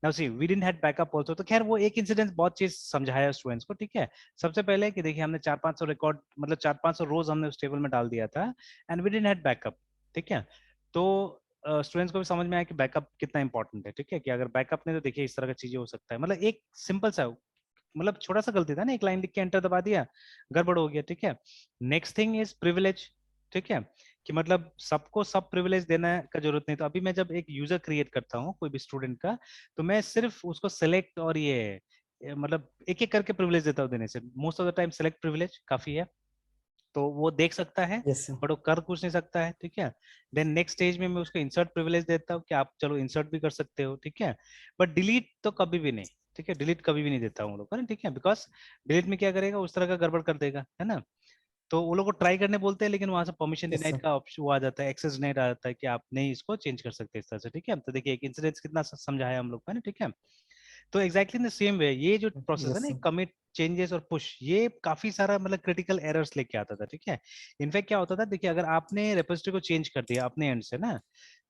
Now see we didn't had backup also. तो खैर वो एक इंसिडेंट बहुत चीज समझाया स्टूडेंट्स को, ठीक है। सबसे पहले कि देखिए, हमने 400-500 रिकॉर्ड मतलब 400-500 रोज हमने उस टेबल में डाल दिया था, and we didn't had backup, ठीक है। तो स्टूडेंट्स को भी समझ में आया कि बैकअप कितना इंपॉर्टेंट है, ठीक है, कि अगर बैकअप नहीं तो देखिए इस तरह का चीजें हो सकता है। मतलब एक सिंपल सा मतलब छोटा सा गलती था ना, एक लाइन लिख के एंटर दबा दिया, गड़बड़ हो गया, ठीक है। नेक्स्ट थिंग इज प्रिविलेज, ठीक है, कि मतलब सबको सब प्रिविलेज देना का जरूरत नहीं। तो अभी मैं जब एक यूजर क्रिएट करता हूँ कोई भी स्टूडेंट का, तो मैं सिर्फ उसको सेलेक्ट और ये मतलब एक एक करके प्रिविलेज देता हूँ देने से। Most of the time select privilege काफी है, तो वो देख सकता है, यस सर। बट वो कर कुछ नहीं सकता है, ठीक है। देन नेक्स्ट स्टेज में मैं उसको इंसर्ट प्रिविलेज देता हूँ कि आप चलो इंसर्ट भी कर सकते हो, ठीक है। बट डिलीट तो कभी भी नहीं, ठीक है, डिलीट कभी भी नहीं देता हूँ उन लोग को ना, ठीक है, बिकॉज डिलीट में क्या करेगा, उस तरह का गड़बड़ कर देगा, है ना। तो वो लोग को ट्राई करने बोलते हैं, लेकिन वहां से परमिशन यस डिनाइड सर। का ऑप्शन वो आ जाता है, एक्सेस डिनाइड आ जाता है कि आप नहीं इसको चेंज कर सकते इस तरह से, ठीक है। तो देखिए एक इंसिडेंस कितना समझाया हम लोग को, है ना, ठीक है। तो exactly in the same way ये जो प्रोसेस है यस ना, सर। कमिट, चेंजेस और पुश, ये काफी सारा मतलब क्रिटिकल एरर्स लेके आता था, ठीक है। इनफैक्ट क्या होता था, देखिए अगर आपने रेपोजिटरी को चेंज कर दिया अपने एंड से ना,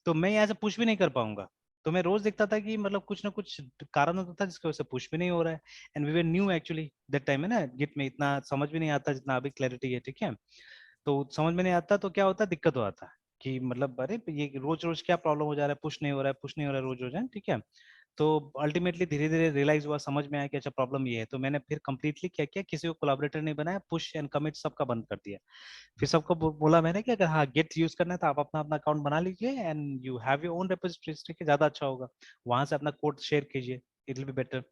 तो मैं यहाँ से पुश भी नहीं कर पाऊंगा। तो मैं रोज देखता था कि मतलब कुछ ना कुछ कारण होता था जिसकी वजह से पुश भी नहीं हो रहा है। And we were new actually that time, है ना, गिट में इतना समझ भी नहीं आता जितना अभी क्लैरिटी है, ठीक है। तो समझ में नहीं आता तो क्या होता, दिक्कत हो आता कि मतलब अरे ये रोज रोज क्या प्रॉब्लम हो जा रहा है, पुश नहीं हो रहा है, पुश नहीं हो रहा है रोज रोज, है, ठीक है। तो अल्टीमेटली धीरे धीरे रियलाइज हुआ, समझ में आया कि अच्छा प्रॉब्लम ये है। तो मैंने फिर कंप्लीटली क्या किया, किसी को कोलैबोरेटर नहीं बनाया, पुश एंड कमिट सबका बंद कर दिया। फिर सबको बोला मैंने कि अगर हाँ गेट यूज करना है तो आप अपना अपना अकाउंट बना लीजिए, and you have your own repositories, ठीक है, ज्यादा अच्छा होगा, वहां से अपना कोड शेयर कीजिए, इट विल बी बेटर।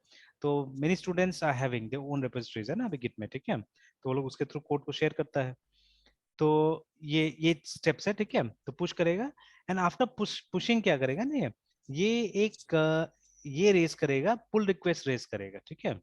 तो many students are having their own repositories, है ना, अभी गिट में, ठीक है, तो वो लोग उसके थ्रू कोड को शेयर करता है। तो ये स्टेप्स है, ठीक है। तो पुश करेगा, एंड आफ्टर पुशिंग क्या करेगा ना, ये एक ये रेस करेगा, पुल रिक्वेस्ट रेस करेगा, ठीक है।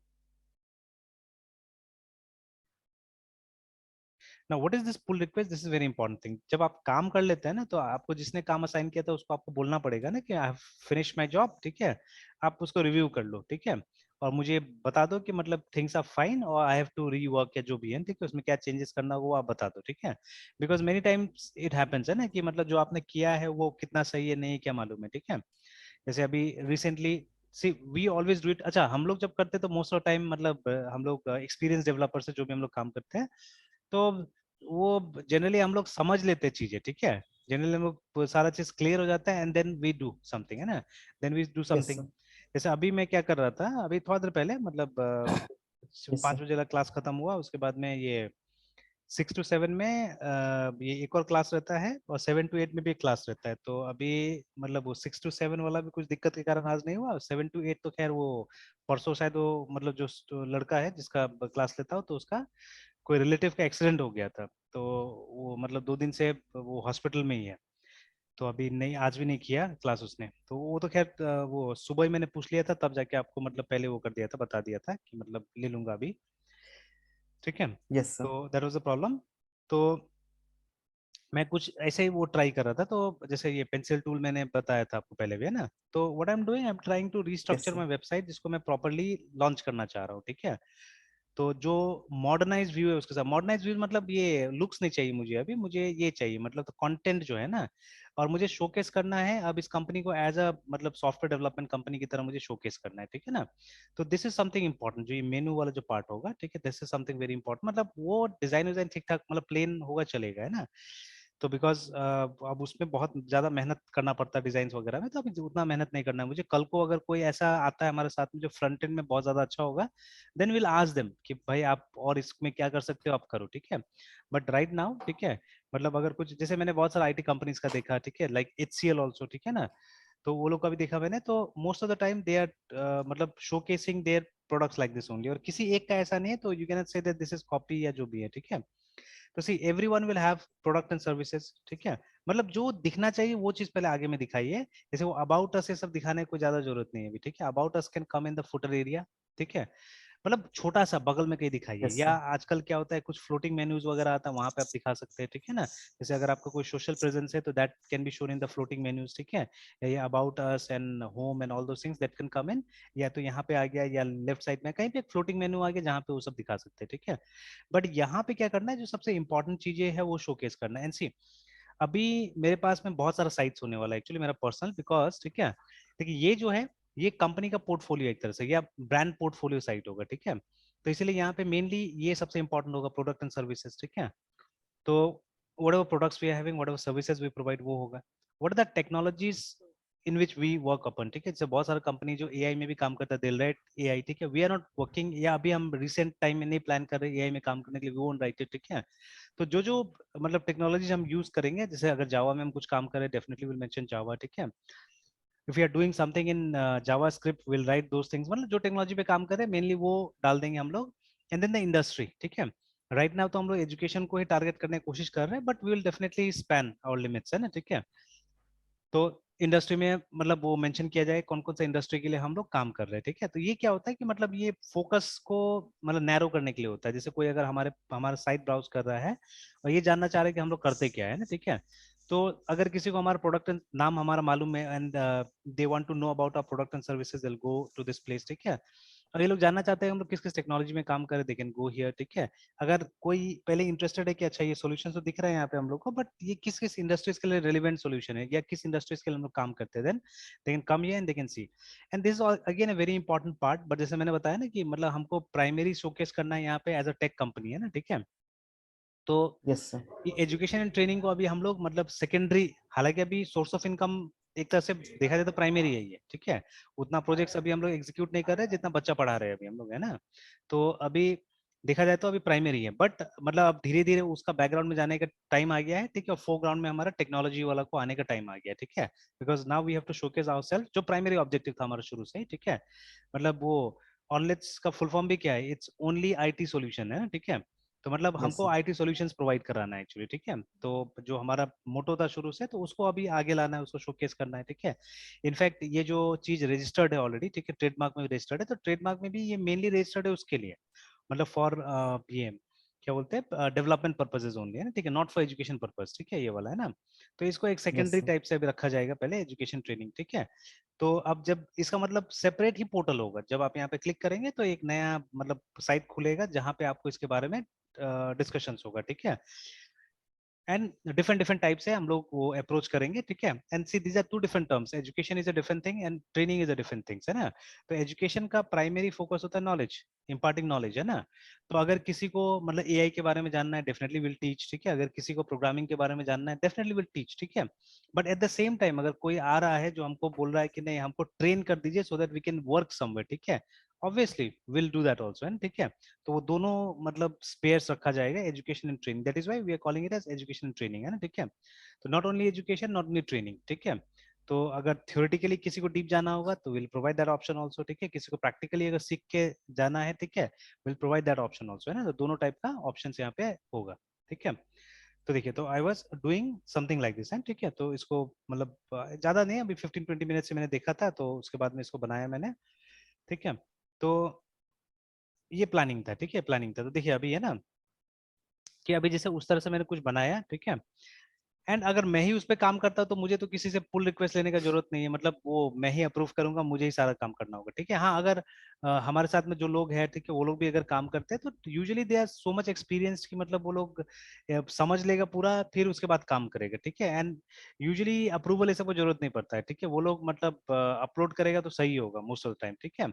ना what is this pull request, this is very important thing. जब आप काम कर लेते हैं ना, तो आपको जिसने काम असाइन किया था उसको आपको बोलना पड़ेगा ना कि I have finish my job, ठीक है। आप उसको रिव्यू कर लो, ठीक है, और मुझे बता दो कि मतलब थिंग्स आर फाइन और आई हैव टू रीवर्क या जो भी है, ठीक है, उसमें क्या चेंजेस करना हो वो आप बता दो, ठीक है। Because many times it happens है ना कि मतलब जो आपने किया है वो कितना सही है नहीं क्या मालूम है, ठीक है। जैसे अभी recently see we always do it, अच्छा हम लोग जब करते हैं तो मोस्ट ऑफ टाइम मतलब हम लोग एक्सपीरियंस डेवलपर से जो भी हम लोग काम करते हैं, तो वो जनरली हम लोग समझ लेते हैं चीजें, ठीक है। जनरली हम लोग सारा चीज क्लियर हो जाता है and then we do something, है ना, then we do yes something. Sir. जैसे अभी मैं क्या कर रहा था, अभी थोड़ा देर पहले मतलब यस सर। 5 बजे क्लास खत्म हुआ, उसके बाद में ये 6 to 7 में ये एक और क्लास रहता है, और 7 to 8 में भी एक क्लास रहता है। तो अभी मतलब वो 6 to 7 वाला भी कुछ दिक्कत के कारण आज नहीं हुआ, 7 to 8 तो खैर वो परसों शायद वो मतलब जो लड़का है जिसका क्लास लेता हो, तो उसका कोई रिलेटिव का एक्सीडेंट हो गया था, तो वो मतलब 2 दिन से वो हॉस्पिटल में ही है। तो अभी नहीं, आज भी नहीं किया क्लास उसने, तो वो तो खैर वो सुबह ही मैंने पूछ लिया था, तब जाके आपको मतलब पहले वो कर दिया था, बता दिया था कि मतलब ले लूंगा अभी, ठीक है। Yes sir. तो दैट वाज द प्रॉब्लम। तो मैं कुछ ऐसे ही वो ट्राई कर रहा था, तो जैसे ये पेंसिल टूल मैंने बताया था आपको पहले भी, है ना। तो what I am doing, I am trying to yes restructure sir. My website, जिसको मैं प्रॉपर्ली लॉन्च करना चाह रहा हूँ, ठीक है। तो जो मॉडर्नाइज व्यू है उसके साथ, मॉडर्नाइज व्यू मतलब ये लुक्स नहीं चाहिए मुझे अभी, मुझे ये चाहिए मतलब तो कंटेंट जो है ना, और मुझे शोकेस करना है अब इस कंपनी को एज अ मतलब सॉफ्टवेयर डेवलपमेंट कंपनी की तरह मुझे शोकेस करना है, ठीक है ना। तो दिस इज समथिंग इंपॉर्टेंट, जो ये मेनू वाला जो पार्ट होगा, ठीक है, this is something very important. मतलब वो डिजाइन विजाइन ठीक ठाक मतलब प्लेन होगा चलेगा, है ना। तो बिकॉज अब उसमें बहुत ज्यादा मेहनत करना पड़ता है डिजाइन वगैरह में, तो अभी उतना मेहनत नहीं करना है मुझे। कल को अगर कोई ऐसा आता है हमारे साथ में जो फ्रंट एंड में बहुत ज्यादा अच्छा होगा, देन विल आस्क देम कि भाई आप और इसमें क्या कर सकते हो, आप करो, ठीक है। बट राइट नाउ, ठीक है, मतलब अगर कुछ जैसे मैंने बहुत सारा आईटी कंपनीज का देखा, ठीक है, लाइक HCL ऑल्सो, ठीक है ना। तो वो लोग का भी देखा मैंने, तो most of the time they are मतलब showcasing their products like this only, और किसी एक का ऐसा नहीं है, तो you can say that this is copy या जो भी है, ठीक है। तो see everyone will have product and services, ठीक है। मतलब जो दिखना चाहिए वो चीज पहले आगे में दिखाइए, जैसे वो अबाउट अस ये सब दिखाने की कोई ज्यादा जरूरत नहीं है अभी, ठीक है। About us can come in the footer area, ठीक है। मतलब छोटा सा बगल में कहीं दिखाइए, यस या सर। आजकल क्या होता है कुछ फ्लोटिंग मेन्यूज वगैरह आता है, वहां पे आप दिखा सकते हैं, ठीक है ना। जैसे अगर आपका कोई सोशल प्रेजेंस है तो that can be shown in the floating menus, ठीक है। या ये about us and home and all दो थिंग्स दैट कैन कम इन, या तो यहाँ पे आ गया या लेफ्ट साइड में कहीं पे एक फ्लोटिंग मेन्यू आ गया जहाँ पे वो सब दिखा सकते हैं, ठीक है। बट यहाँ पे क्या करना है, जो सबसे इंपॉर्टेंट चीजें है वो शोकेस करना है। एंड सी अभी मेरे पास में बहुत सारा साइट्स होने वाला है एक्चुअली मेरा पर्सनल, बिकॉज ठीक है, देखिए ये जो है ये कंपनी का पोर्टफोलियो एक तरह से, या ब्रांड पोर्टफोलियो साइट होगा, ठीक है। तो इसलिए यहाँ पे मेनली ये सबसे इंपॉर्टेंट होगा, प्रोडक्ट एंड सर्विसेज, ठीक है। तो whatever products we are having, whatever services we provide वो होगा। what are the technologies in which we work upon, ठीक है। जैसे बहुत सारा कंपनी जो एआई में भी काम करता है, दिल राइट एआई, ठीक है। वी आर नॉट वर्किंग, या अभी हम रिसेंट टाइम में नहीं प्लान कर रहे एआई में काम करने के लिए, वी वोंट राइट इट, ठीक है। तो जो जो मतलब टेक्नोलॉजीज हम यूज करेंगे, जैसे अगर जावा में हम कुछ काम करें, डेफिनेटली विल मेंशन जावा, ठीक है। If you are doing something in JavaScript, will write those things, मतलब जो टेक्नोलॉजी पे काम करें मेनली वो डाल देंगे हम लोग। एंड देन द इंडस्ट्री, ठीक है। राइट नाउ तो हम लोग एजुकेशन को ही टारगेट करने की कोशिश कर रहे हैं, but we will definitely span our limits, है ना, ठीक है। तो इंडस्ट्री में मतलब वो मेंशन किया जाए कौन कौन सा इंडस्ट्री के लिए हम लोग काम कर रहे हैं, ठीक है। तो ये क्या होता है कि मतलब ये फोकस को मतलब नैरो करने के लिए होता है। जैसे कोई अगर हमारा साइट ब्राउज कर रहा है और ये जानना चाह रहे हैं कि हम लोग करते क्या है ना, ठीक है। तो अगर किसी को हमारा प्रोडक्ट नाम हमारा मालूम है and they want to know about our product and services, they will go to this place, ठीक है। और ये लोग जानना चाहते हैं हम लोग किस किस टेक्नोलॉजी में काम करें, दे कैन गो हियर, ठीक है। अगर कोई पहले इंटरेस्टेड है कि अच्छा ये सॉल्यूशन तो दिख रहा है यहाँ पे हम लोग को, बट ये किस किस इंडस्ट्रीज के लिए रेलिवेंट सॉल्यूशन है, या किस इंडस्ट्रीज के लिए हम लोग काम करते हैं, then they can come here and they can see. And this again a very important part, but जैसे मैंने बताया ना कि मतलब हमको प्राइमरी शोकेस करना है यहाँ पे एज अ टेक कंपनी, है ना, ठीक है। तो यस सर। ये एजुकेशन एंड ट्रेनिंग को अभी हम लोग मतलब सेकेंडरी, हालांकि अभी सोर्स ऑफ इनकम एक तरह से देखा जाए तो प्राइमरी है ये, ठीक है। उतना प्रोजेक्ट्स अभी हम लोग एग्जीक्यूट नहीं कर रहे जितना बच्चा पढ़ा रहे हैं अभी हम लोग, है ना। तो अभी देखा जाए तो अभी प्राइमरी है, बट मतलब अब धीरे धीरे उसका बैकग्राउंड में जाने का टाइम आ गया है, ठीक है। और फोरग्राउंड में हमारा टेक्नोलॉजी वाला को आने का टाइम आ गया है, ठीक है। Because now we have to showcase ourselves, जो प्राइमरी ऑब्जेक्टिव था हमारा शुरू से ही, ठीक है। मतलब वो ऑनलेट्स का फुल फॉर्म भी क्या है, इट्स ओनली आईटी सॉल्यूशन, है ना, ठीक है। तो मतलब यस हमको सर। आईटी सॉल्यूशंस प्रोवाइड कराना है एक्चुअली, ठीक है। तो जो हमारा मोटो था शुरू से, तो उसको अभी आगे लाना है, उसको शोकेस करना है, ठीक है। इनफैक्ट ये जो चीज रजिस्टर्ड है ऑलरेडी, ठीक है, ट्रेडमार्क में रजिस्टर्ड है, तो ट्रेडमार्क में भी ये मेनली रजिस्टर्ड है उसके लिए, मतलब फॉर ये क्या बोलते हैं डेवलपमेंट पर्पजेज ओनली, है ना, ठीक है, नॉट फॉर एजुकेशन पर्पज, ठीक है, ये वाला है ना। तो इसको एक यस सेकेंडरी सर। टाइप से अभी रखा जाएगा, पहले एजुकेशन ट्रेनिंग, ठीक है। तो अब जब इसका मतलब सेपरेट ही पोर्टल होगा, जब आप यहाँ पे क्लिक करेंगे तो एक नया मतलब साइट खुलेगा जहाँ पे आपको इसके बारे में डिस्कशंस होगा, ठीक है। एंड डिफरेंट डिफरेंट टाइप से हम लोग वो अप्रोच करेंगे, ठीक है। And see these are two different terms, education is a different thing and training is a different things, है ना। तो एजुकेशन का प्राइमरी फोकस होता है नॉलेज, इंपार्टिंग नॉलेज, है ना। तो अगर किसी को मतलब एआई के बारे में जानना है, डेफिनेटली विल टीच, ठीक है। अगर किसी को प्रोग्रामिंग के बारे में जानना है, डेफिनेटली विल टीच, ठीक है। But at the same time अगर कोई आ रहा है जो हमको बोल रहा है कि नहीं हमको ट्रेन कर दीजिए so that we can work somewhere, ठीक है, obviously will do that also, and ठीक है। तो वो दोनों मतलब स्पेयर्स रखा जाएगा, education and training, that is why we are calling it as education and training, है ना, ठीक है। तो not only education, not only training, ठीक है। तो अगर थ्योरेटिकली किसी को डीप जाना होगा तो will provide that option also, ठीक है। किसी को प्रैक्टिकली अगर सीख के जाना है, ठीक है, will provide that option also, है ना। तो दोनों टाइप का ऑप्शन यहाँ पे होगा, ठीक है। तो देखिए, तो I was doing something like this, है, ठीक है। तो इसको मतलब ज्यादा नहीं, अभी 15-20 मिनट से मैंने देखा था, तो उसके बाद में इसको बनाया मैंने, ठीक है। तो ये प्लानिंग था, ठीक है, प्लानिंग था। तो देखिए अभी है ना कि अभी जैसे उस तरह से मैंने कुछ बनाया, ठीक है। एंड अगर मैं ही उस पर काम करता तो मुझे तो किसी से पुल रिक्वेस्ट लेने का जरूरत नहीं है, मतलब वो मैं ही अप्रूव करूंगा, मुझे ही सारा काम करना होगा, ठीक है। हाँ, अगर हमारे साथ में जो लोग हैं, ठीक है, वो लोग भी अगर काम करते हैं तो usually they are so much experienced कि मतलब वो लोग समझ लेगा पूरा, फिर उसके बाद काम करेगा, ठीक है। एंड यूजुअली अप्रूवल ये सब को जरूरत नहीं पड़ता है, ठीक है। वो लोग मतलब अपलोड करेगा तो सही होगा मोस्ट ऑफ द टाइम, ठीक है।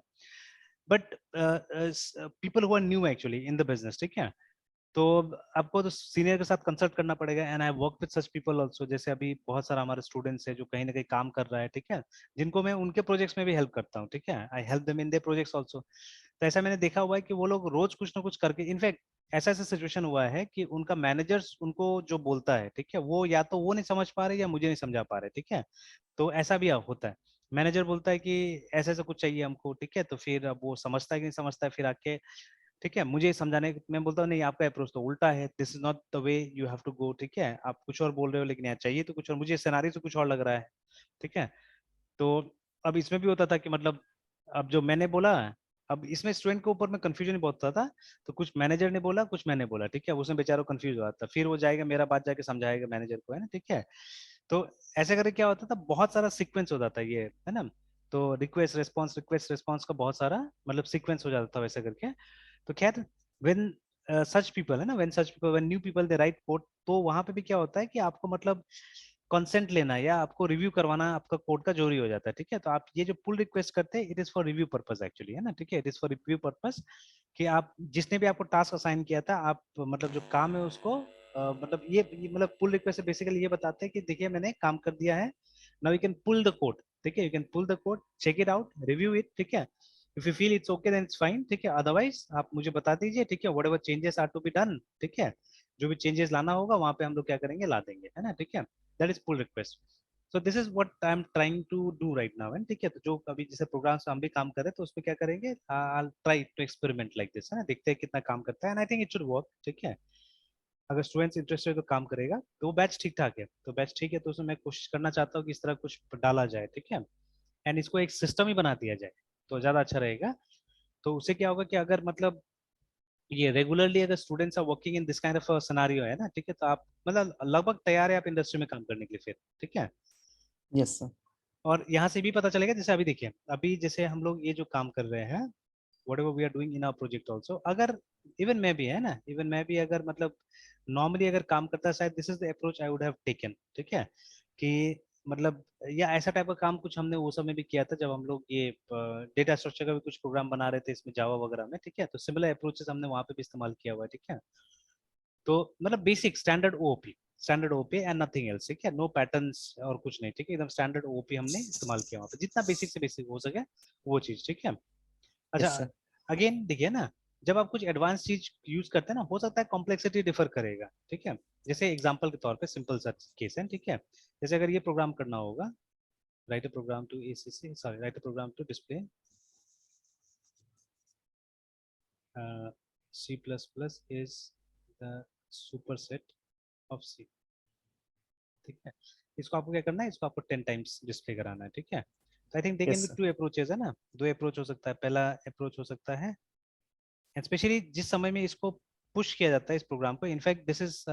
But people who are new actually in the business, ठीक है, तो आपको तो सीनियर के साथ कंसल्ट करना पड़ेगा। And I work with such people also, जैसे अभी बहुत सारा हमारे स्टूडेंट्स है जो कहीं ना कहीं काम कर रहा है, ठीक है, जिनको मैं उनके प्रोजेक्ट्स में भी हेल्प करता हूँ, ठीक है, I help them in their projects also. तो ऐसा मैंने देखा हुआ है कि वो लोग रोज कुछ ना कुछ करके, इनफैक्ट ऐसा ऐसा सिचुएशन हुआ है कि उनका मैनेजर्स उनको जो बोलता है, ठीक है, वो या तो वो नहीं समझ पा रहे या मुझे नहीं समझा पा रहे, ठीक है। तो ऐसा भी होता है, मैनेजर बोलता है कि ऐसा ऐसा कुछ चाहिए हमको, ठीक है, तो फिर अब वो समझता है कि नहीं समझता है, फिर आके, ठीक है, मुझे समझाने, मैं बोलता हूँ नहीं आपका अप्रोच तो उल्टा है, this is not the way you have to go, ठीक है, आप कुछ और बोल रहे हो लेकिन यहाँ चाहिए तो कुछ और, मुझे सिनारी से कुछ और लग रहा है, ठीक है। तो अब इसमें भी होता था कि मतलब अब जो मैंने बोला, अब इसमें स्टूडेंट के ऊपर में कंफ्यूजन बहुत होता था। तो कुछ मैनेजर ने बोला, कुछ मैंने बोला, ठीक है, उसमें बेचारा कंफ्यूज हो जाता, फिर वो जाएगा मेरा बात जाके समझाएगा मैनेजर को, है ना, ठीक है। तो ऐसे करके क्या होता था, बहुत सारा सीक्वेंस हो जाता है ये, है ना। तो रिक्वेस्ट रिस्पॉन्स का बहुत सारा मतलब सीक्वेंस हो जाता था वैसे करके। तो खैर, व्हेन सच पीपल, है ना, when such people, when new people they right code, तो वहां पे भी क्या होता है कि आपको मतलब कंसेंट लेना या आपको रिव्यू करवाना आपका कोड का जरूरी हो जाता है, ठीक है। तो आप ये जो पुल रिक्वेस्ट करते हैं, it is for review purpose actually, है ना, ठीक है, it is for review purpose, कि आप जिसने भी आपको टास्क असाइन किया था, आप मतलब जो काम है उसको मतलब ये मतलब पुल रिक्वेस्ट बेसिकली ये बताते हैं कि देखिए मैंने काम कर दिया है, now you can pull the code, ठीक है, you can pull the code, check it out, review it, ठीक है। If you feel it's okay then it's fine, ठीक है, अदरवाइज आप मुझे बता दीजिए, ठीक है, whatever changes are to be done, ठीक है, जो भी चेंजेस लाना होगा वहां पे हम लोग क्या करेंगे, ला देंगे, है ना, ठीक है। That is pull request. So this is what I am trying to do right now, and ठीक है। तो जो अभी जैसे प्रोग्राम्स हम भी काम कर रहे हैं तो उसमें क्या करेंगे, I try to experiment like this, है ना, देखते हैं कितना काम करता है, and I think it should work, ठीक है। अगर स्टूडेंट्स इंटरेस्टेड तो काम करेगा, तो वो बैच ठीक ठाक है, तो बैच ठीक है, तो उसमें मैं कोशिश करना चाहता हूँ कि इस तरह कुछ डाला जाए, ठीक है, एंड इसको एक सिस्टम ही बना दिया जाए तो ज्यादा अच्छा रहेगा। तो उससे क्या होगा कि अगर मतलब ये रेगुलरली अगर students are working in this kind of scenario, है ना, ठीक है, तो आप मतलब लगभग तैयार है आप इंडस्ट्री में काम करने के लिए फिर, ठीक है। Yes sir. और यहाँ से भी पता चलेगा, जैसे अभी देखिए, अभी जैसे हम लोग ये जो काम कर रहे हैं, whatever we are doing in our project also, अगर इवन मैं भी, है ना, इवन मैं भी अगर मतलब नॉर्मली अगर काम करता, शायद this is the approach I would have taken, ठीक है, कि मतलब या ऐसा टाइप का काम कुछ हमने वो समय भी किया था जब हम लोग ये डेटा स्ट्रक्चर का भी कुछ प्रोग्राम बना रहे थे इसमें जावा वगैरह में, ठीक है, तो सिमिलर अप्रोचेस हमने वहाँ पे भी इस्तेमाल किया हुआ है, ठीक है। तो मतलब basic standard OOP, standard OP and nothing else, ठीक है, नो पैटर्न्स और कुछ नहीं, ठीक है, एकदम स्टैंडर्ड ओपी हमने इस्तेमाल किया वहाँ पे, जितना बेसिक से बेसिक हो सके वो चीज, ठीक है। अच्छा, यस सर। अगेन देखिए ना, जब आप कुछ एडवांस चीज यूज करते हैं ना, हो सकता है कॉम्प्लेक्सिटी डिफर करेगा, ठीक है। जैसे एग्जांपल के तौर पे सिंपल सा केस है, ठीक है, जैसे अगर ये प्रोग्राम करना होगा, write a program to ACC, sorry, write a program to display C plus plus is the superset of C, ठीक है। इसको आपको क्या करना है, इसको आपको 10 टाइम्स डिस्प्ले कराना है, ठीक है। तो I think they can yes be sir. Two approaches, है ना, दो अप्रोच हो सकता है। पहला अप्रोच हो सकता है, स्पेशली जिस समय में इसको पुश किया जाता है इस प्रोग्राम को, in fact this is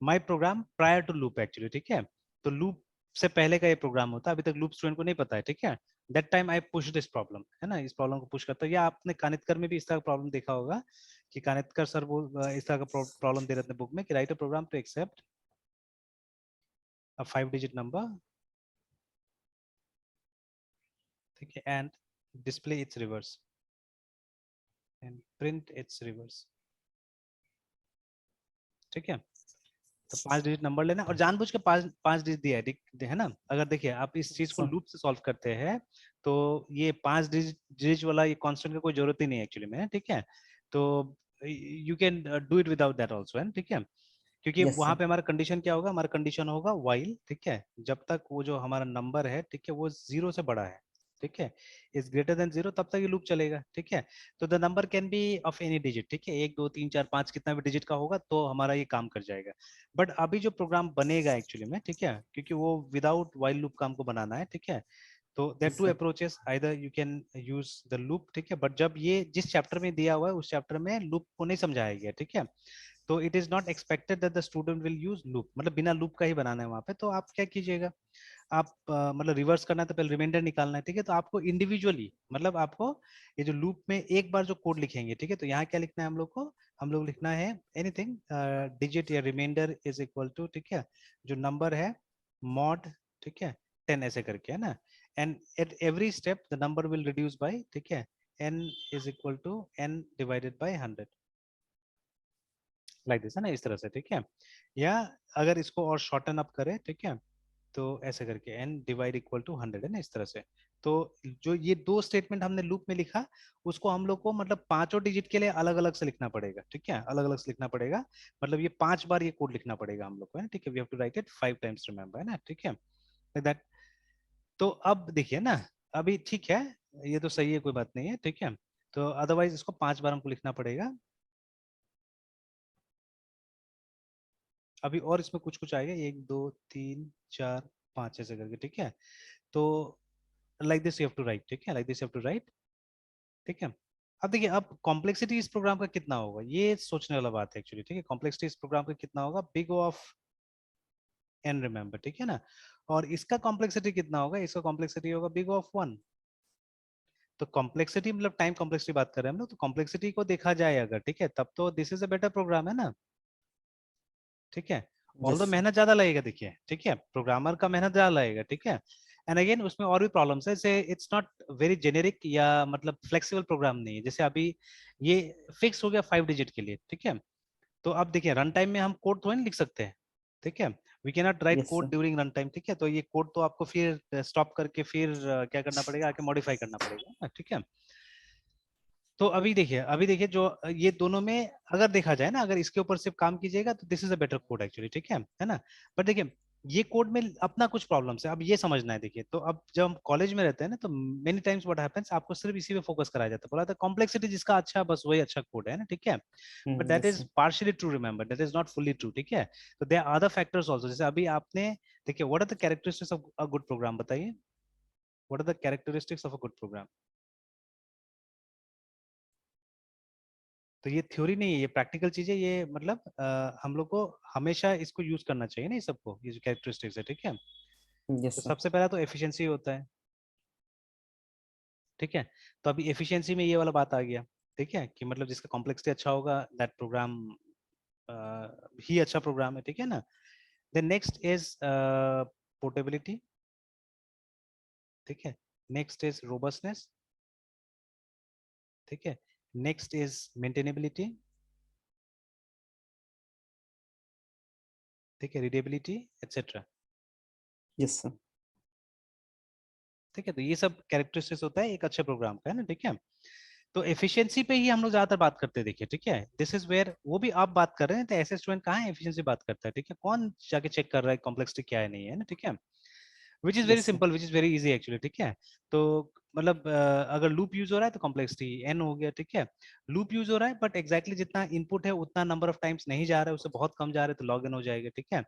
my program prior to loop actually, ठीक है। तो लूप से पहले का ये प्रोग्राम होता है, अभी तक लूप स्टूडेंट को नहीं पता है, ठीक है। That time I push this problem, है ना, इस प्रॉब्लम को पुश करता है। या आपने कानितकर में भी इस तरह का प्रॉब्लम देखा होगा कि कानितकर सर वो इस तरह का प्रॉब्लम दे रहे थे बुक में कि write a program to accept a 5-digit number, ठीक है, and display its reverse and print its reverse, ठीक है। तो 5 डिजिट नंबर लेना और जानबूझ के 5 डिजिट दिया है, है ना। अगर देखिए आप इस चीज को लूप से सॉल्व करते हैं तो ये 5 डिजिट वाला ये कांस्टेंट का कोई जरूरत ही नहीं है एक्चुअली में, ठीक है। तो you can do it without that also, है, ठीक है। क्योंकि यस वहां सर। पे हमारा कंडीशन क्या होगा, हमारा कंडीशन होगा व्हाइल, ठीक है, जब तक वो जो हमारा नंबर है, ठीक है, वो 0 से बड़ा है, ठीक है, इज ग्रेटर देन 0, तब तक ये लूप चलेगा, ठीक है। तो the number can be of any digit, ठीक है, 1 2 3 4 5 कितना भी डिजिट का होगा तो हमारा ये काम कर जाएगा। बट अभी जो प्रोग्राम बनेगा एक्चुअली में, ठीक है, क्योंकि वो विदाउट व्हाइल लूप का हमको बनाना है, ठीक है। तो there yes two sir. Approaches, either you can use the loop, ठीक है, बट जब ये जिस चैप्टर में दिया हुआ है उस चैप्टर में लूप को नहीं समझाया गया, ठीक है। तो it is not expected that the student will use loop, मतलब बिना लूप का ही बनाना है वहां पे। तो आप क्या कीजिएगा, आप मतलब रिवर्स करना है तो पहले रिमाइंडर निकालना है, ठीक है। तो आपको इंडिविजुअली, मतलब आपको ये जो लूप में एक बार जो कोड लिखेंगे, ठीक है, तो यहाँ क्या लिखना है हम लोग को, हम लोग लिखना है एनीथिंग डिजिट या रिमाइंडर इज इक्वल टू, ठीक है, जो नंबर है मॉड, ठीक है, 10 ऐसे करके, है ना। And at every step the number will reduce by, ठीक है, n is equal to n divided by 100, like this, है ना, इस तरह से, ठीक है। या अगर इसको और शॉर्टन अप करें, ठीक है, तो ऐसे करके n डिवाइड इक्वल टू 100, है ना, इस तरह से। तो जो ये दो स्टेटमेंट हमने लूप में लिखा, उसको हम लोग को मतलब पांचों डिजिट के लिए अलग अलग से लिखना पड़ेगा, ठीक है, अलग अलग से लिखना पड़ेगा। मतलब ये 5 बार ये कोड लिखना पड़ेगा हम लोग को, है ना, ठीक है, we have to write it 5 times, remember, है ना, ठीक है, दैट। तो अब देखिए ना, अभी ठीक है, ये तो सही है, कोई बात नहीं है, ठीक है। तो अदरवाइज इसको 5 बार हमको लिखना पड़ेगा। अभी और इसमें कुछ कुछ आएगा, 1 2 3 4 5 ऐसे करके, ठीक है। तो like this you have to write, ठीक है, like this you have to write, ठीक है। अब देखिए, अब कॉम्प्लेक्सिटी इस प्रोग्राम का कितना होगा, ये सोचने वाला बात है एक्चुअली, ठीक है। कॉम्प्लेक्सिटी इस प्रोग्राम का कितना होगा, बिग ऑफ n, रिमेंबर, ठीक है ना। और इसका कॉम्प्लेक्सिटी कितना होगा, इसका कॉम्प्लेक्सिटी होगा बिग ऑफ 1। तो कॉम्प्लेक्सिटी मतलब टाइम कॉम्प्लेक्सिटी बात कर रहे हैं हम लोग, तो कॉम्प्लेक्सिटी को देखा जाए अगर, ठीक है, तब तो this is a better program, है ना, ठीक है। ऑल यस द मेहनत ज्यादा लगेगा, देखिए, ठीक है, प्रोग्रामर का मेहनत ज्यादा लगेगा, ठीक है। एंड अगेन उसमें और भी प्रॉब्लम्स है, जैसे इट्स नॉट वेरी जेनेरिक या मतलब फ्लेक्सिबल प्रोग्राम नहीं है। जैसे अभी ये फिक्स हो गया 5 डिजिट के लिए, ठीक है। तो अब देखिए रन टाइम में हम कोड तो नहीं लिख सकते हैं, ठीक है, we can not write yes code sir. During run time, ठीक है। तो ये कोड तो आपको फिर स्टॉप करके फिर क्या करना पड़ेगा, आके मॉडिफाई करना पड़ेगा, ठीक है। तो अभी देखिए जो ये दोनों में अगर देखा जाए ना, अगर इसके ऊपर सिर्फ काम कीजिएगा तो this is a better code actually, ठीक है ना। बट देखिए ये कोड में अपना कुछ प्रॉब्लम्स है, अब ये समझना है। देखिए तो अब जब हम कॉलेज में रहते हैं ना, तो मेनी टाइम्स व्हाट हैपेंस, आपको सिर्फ इसी पे फोकस कराया जाता है, बोला था कॉम्प्लेक्सिटी जिसका अच्छा, बस वही अच्छा कोड है ना, ठीक है। But that yes is sir. Partially true, remember, that is not fully true, ठीक है। तो there are other factors also, जैसे अभी आपने देखिए what are the characteristics of a good program, बताइए, what are the characteristics of a good program. तो ये थ्योरी नहीं है, ये प्रैक्टिकल चीज है, ये मतलब हम लोग को हमेशा इसको यूज करना चाहिए ना, ये सबको, ये जो कैरेक्टरिस्टिक्स है, ठीक है। तो यस सर। सबसे पहला तो एफिशिएंसी होता है, ठीक है। तो अभी एफिशिएंसी में ये वाला बात आ गया, ठीक है, कि मतलब जिसका कॉम्प्लेक्सिटी अच्छा होगा दैट प्रोग्राम ही अच्छा प्रोग्राम है, ठीक है ना। देन नेक्स्ट इज पोर्टेबिलिटी, ठीक है। नेक्स्ट इज रोबस्टनेस, ठीक है। नेक्स्ट इज मेंटेनेबिलिटी, ठीक है, रीडेबिलिटी, एक्सेट्रा, यस सर। ठीक है। तो ये सब कैरेक्टरिस्टिक्स होता है एक अच्छे प्रोग्राम का, है ना, ठीक है। तो एफिशिएंसी पे ही हम लोग ज्यादातर बात करते हैं, देखिए, ठीक है, दिस इज वेयर वो भी आप बात कर रहे हैं, तो ऐसे स्टूडेंट कहाँ है एफिशिएंसी बात करता है, ठीक है, कौन जाके चेक कर रहा है कॉम्प्लेक्सिटी क्या है, नहीं है ना, ठीक है। Which is very yes sir. Simple, which is very easy actually, ठीक है। तो मतलब अगर लूप यूज हो रहा है तो कॉम्प्लेक्सिटी n हो गया, ठीक है। लूप यूज हो रहा है बट एग्जैक्टली जितना इनपुट है उतना नंबर ऑफ टाइम्स नहीं जा रहा है, उससे बहुत कम जा रहा है, तो लॉग n हो जाएगा, ठीक है।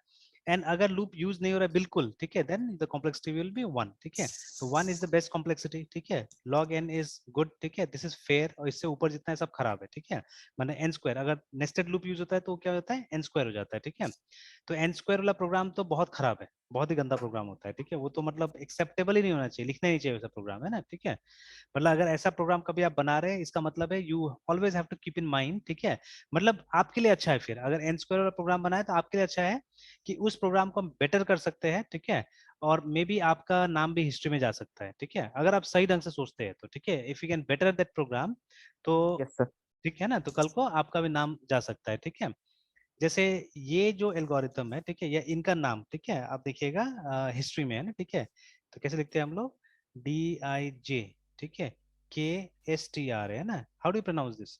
एंड अगर लूप यूज नहीं हो रहा है बिल्कुल, ठीक है, then the complexity will be 1, ठीक है। तो 1 इज द बेस्ट कॉम्प्लेक्सिटी, ठीक है, लॉग n इज गुड, ठीक है, दिस इज फेयर, और इससे ऊपर जितना है सब खराब है, ठीक है। माने n स्क्वायर, अगर नेस्टेड लूप यूज होता है तो क्या होता है, n स्क्वायर हो जाता है, ठीक है। तो n स्क्वायर वाला प्रोग्राम तो बहुत खराब है, बहुत ही गंदा प्रोग्राम होता है, ठीक है। वो तो मतलब एक्सेप्टेबल ही नहीं होना चाहिए, लिखना ही नहीं चाहिए वैसा प्रोग्राम, है ना, ठीक है। मतलब अगर ऐसा प्रोग्राम कभी आप बना रहे हैं, इसका मतलब है you always have to keep in mind, ठीक है। मतलब आपके लिए अच्छा है, फिर अगर एन स्क्वायर वाला प्रोग्राम बनाए तो आपके लिए अच्छा है कि उस प्रोग्राम को हम बेटर कर सकते हैं, ठीक है। और मे बी आपका नाम भी हिस्ट्री में जा सकता है, ठीक है, अगर आप सही ढंग से सोचते हैं तो, ठीक है। If you can better that program, तो यस सर। ठीक है ना, तो कल को आपका भी नाम जा सकता है, ठीक है। जैसे ये जो एल्गोरिथम है, ठीक है, या इनका नाम, ठीक है, आप देखिएगा हिस्ट्री में है ना, ठीक है। तो कैसे लिखते हैं हम लोग, DIJ, ठीक है, KSTR, है ना, how do you pronounce this?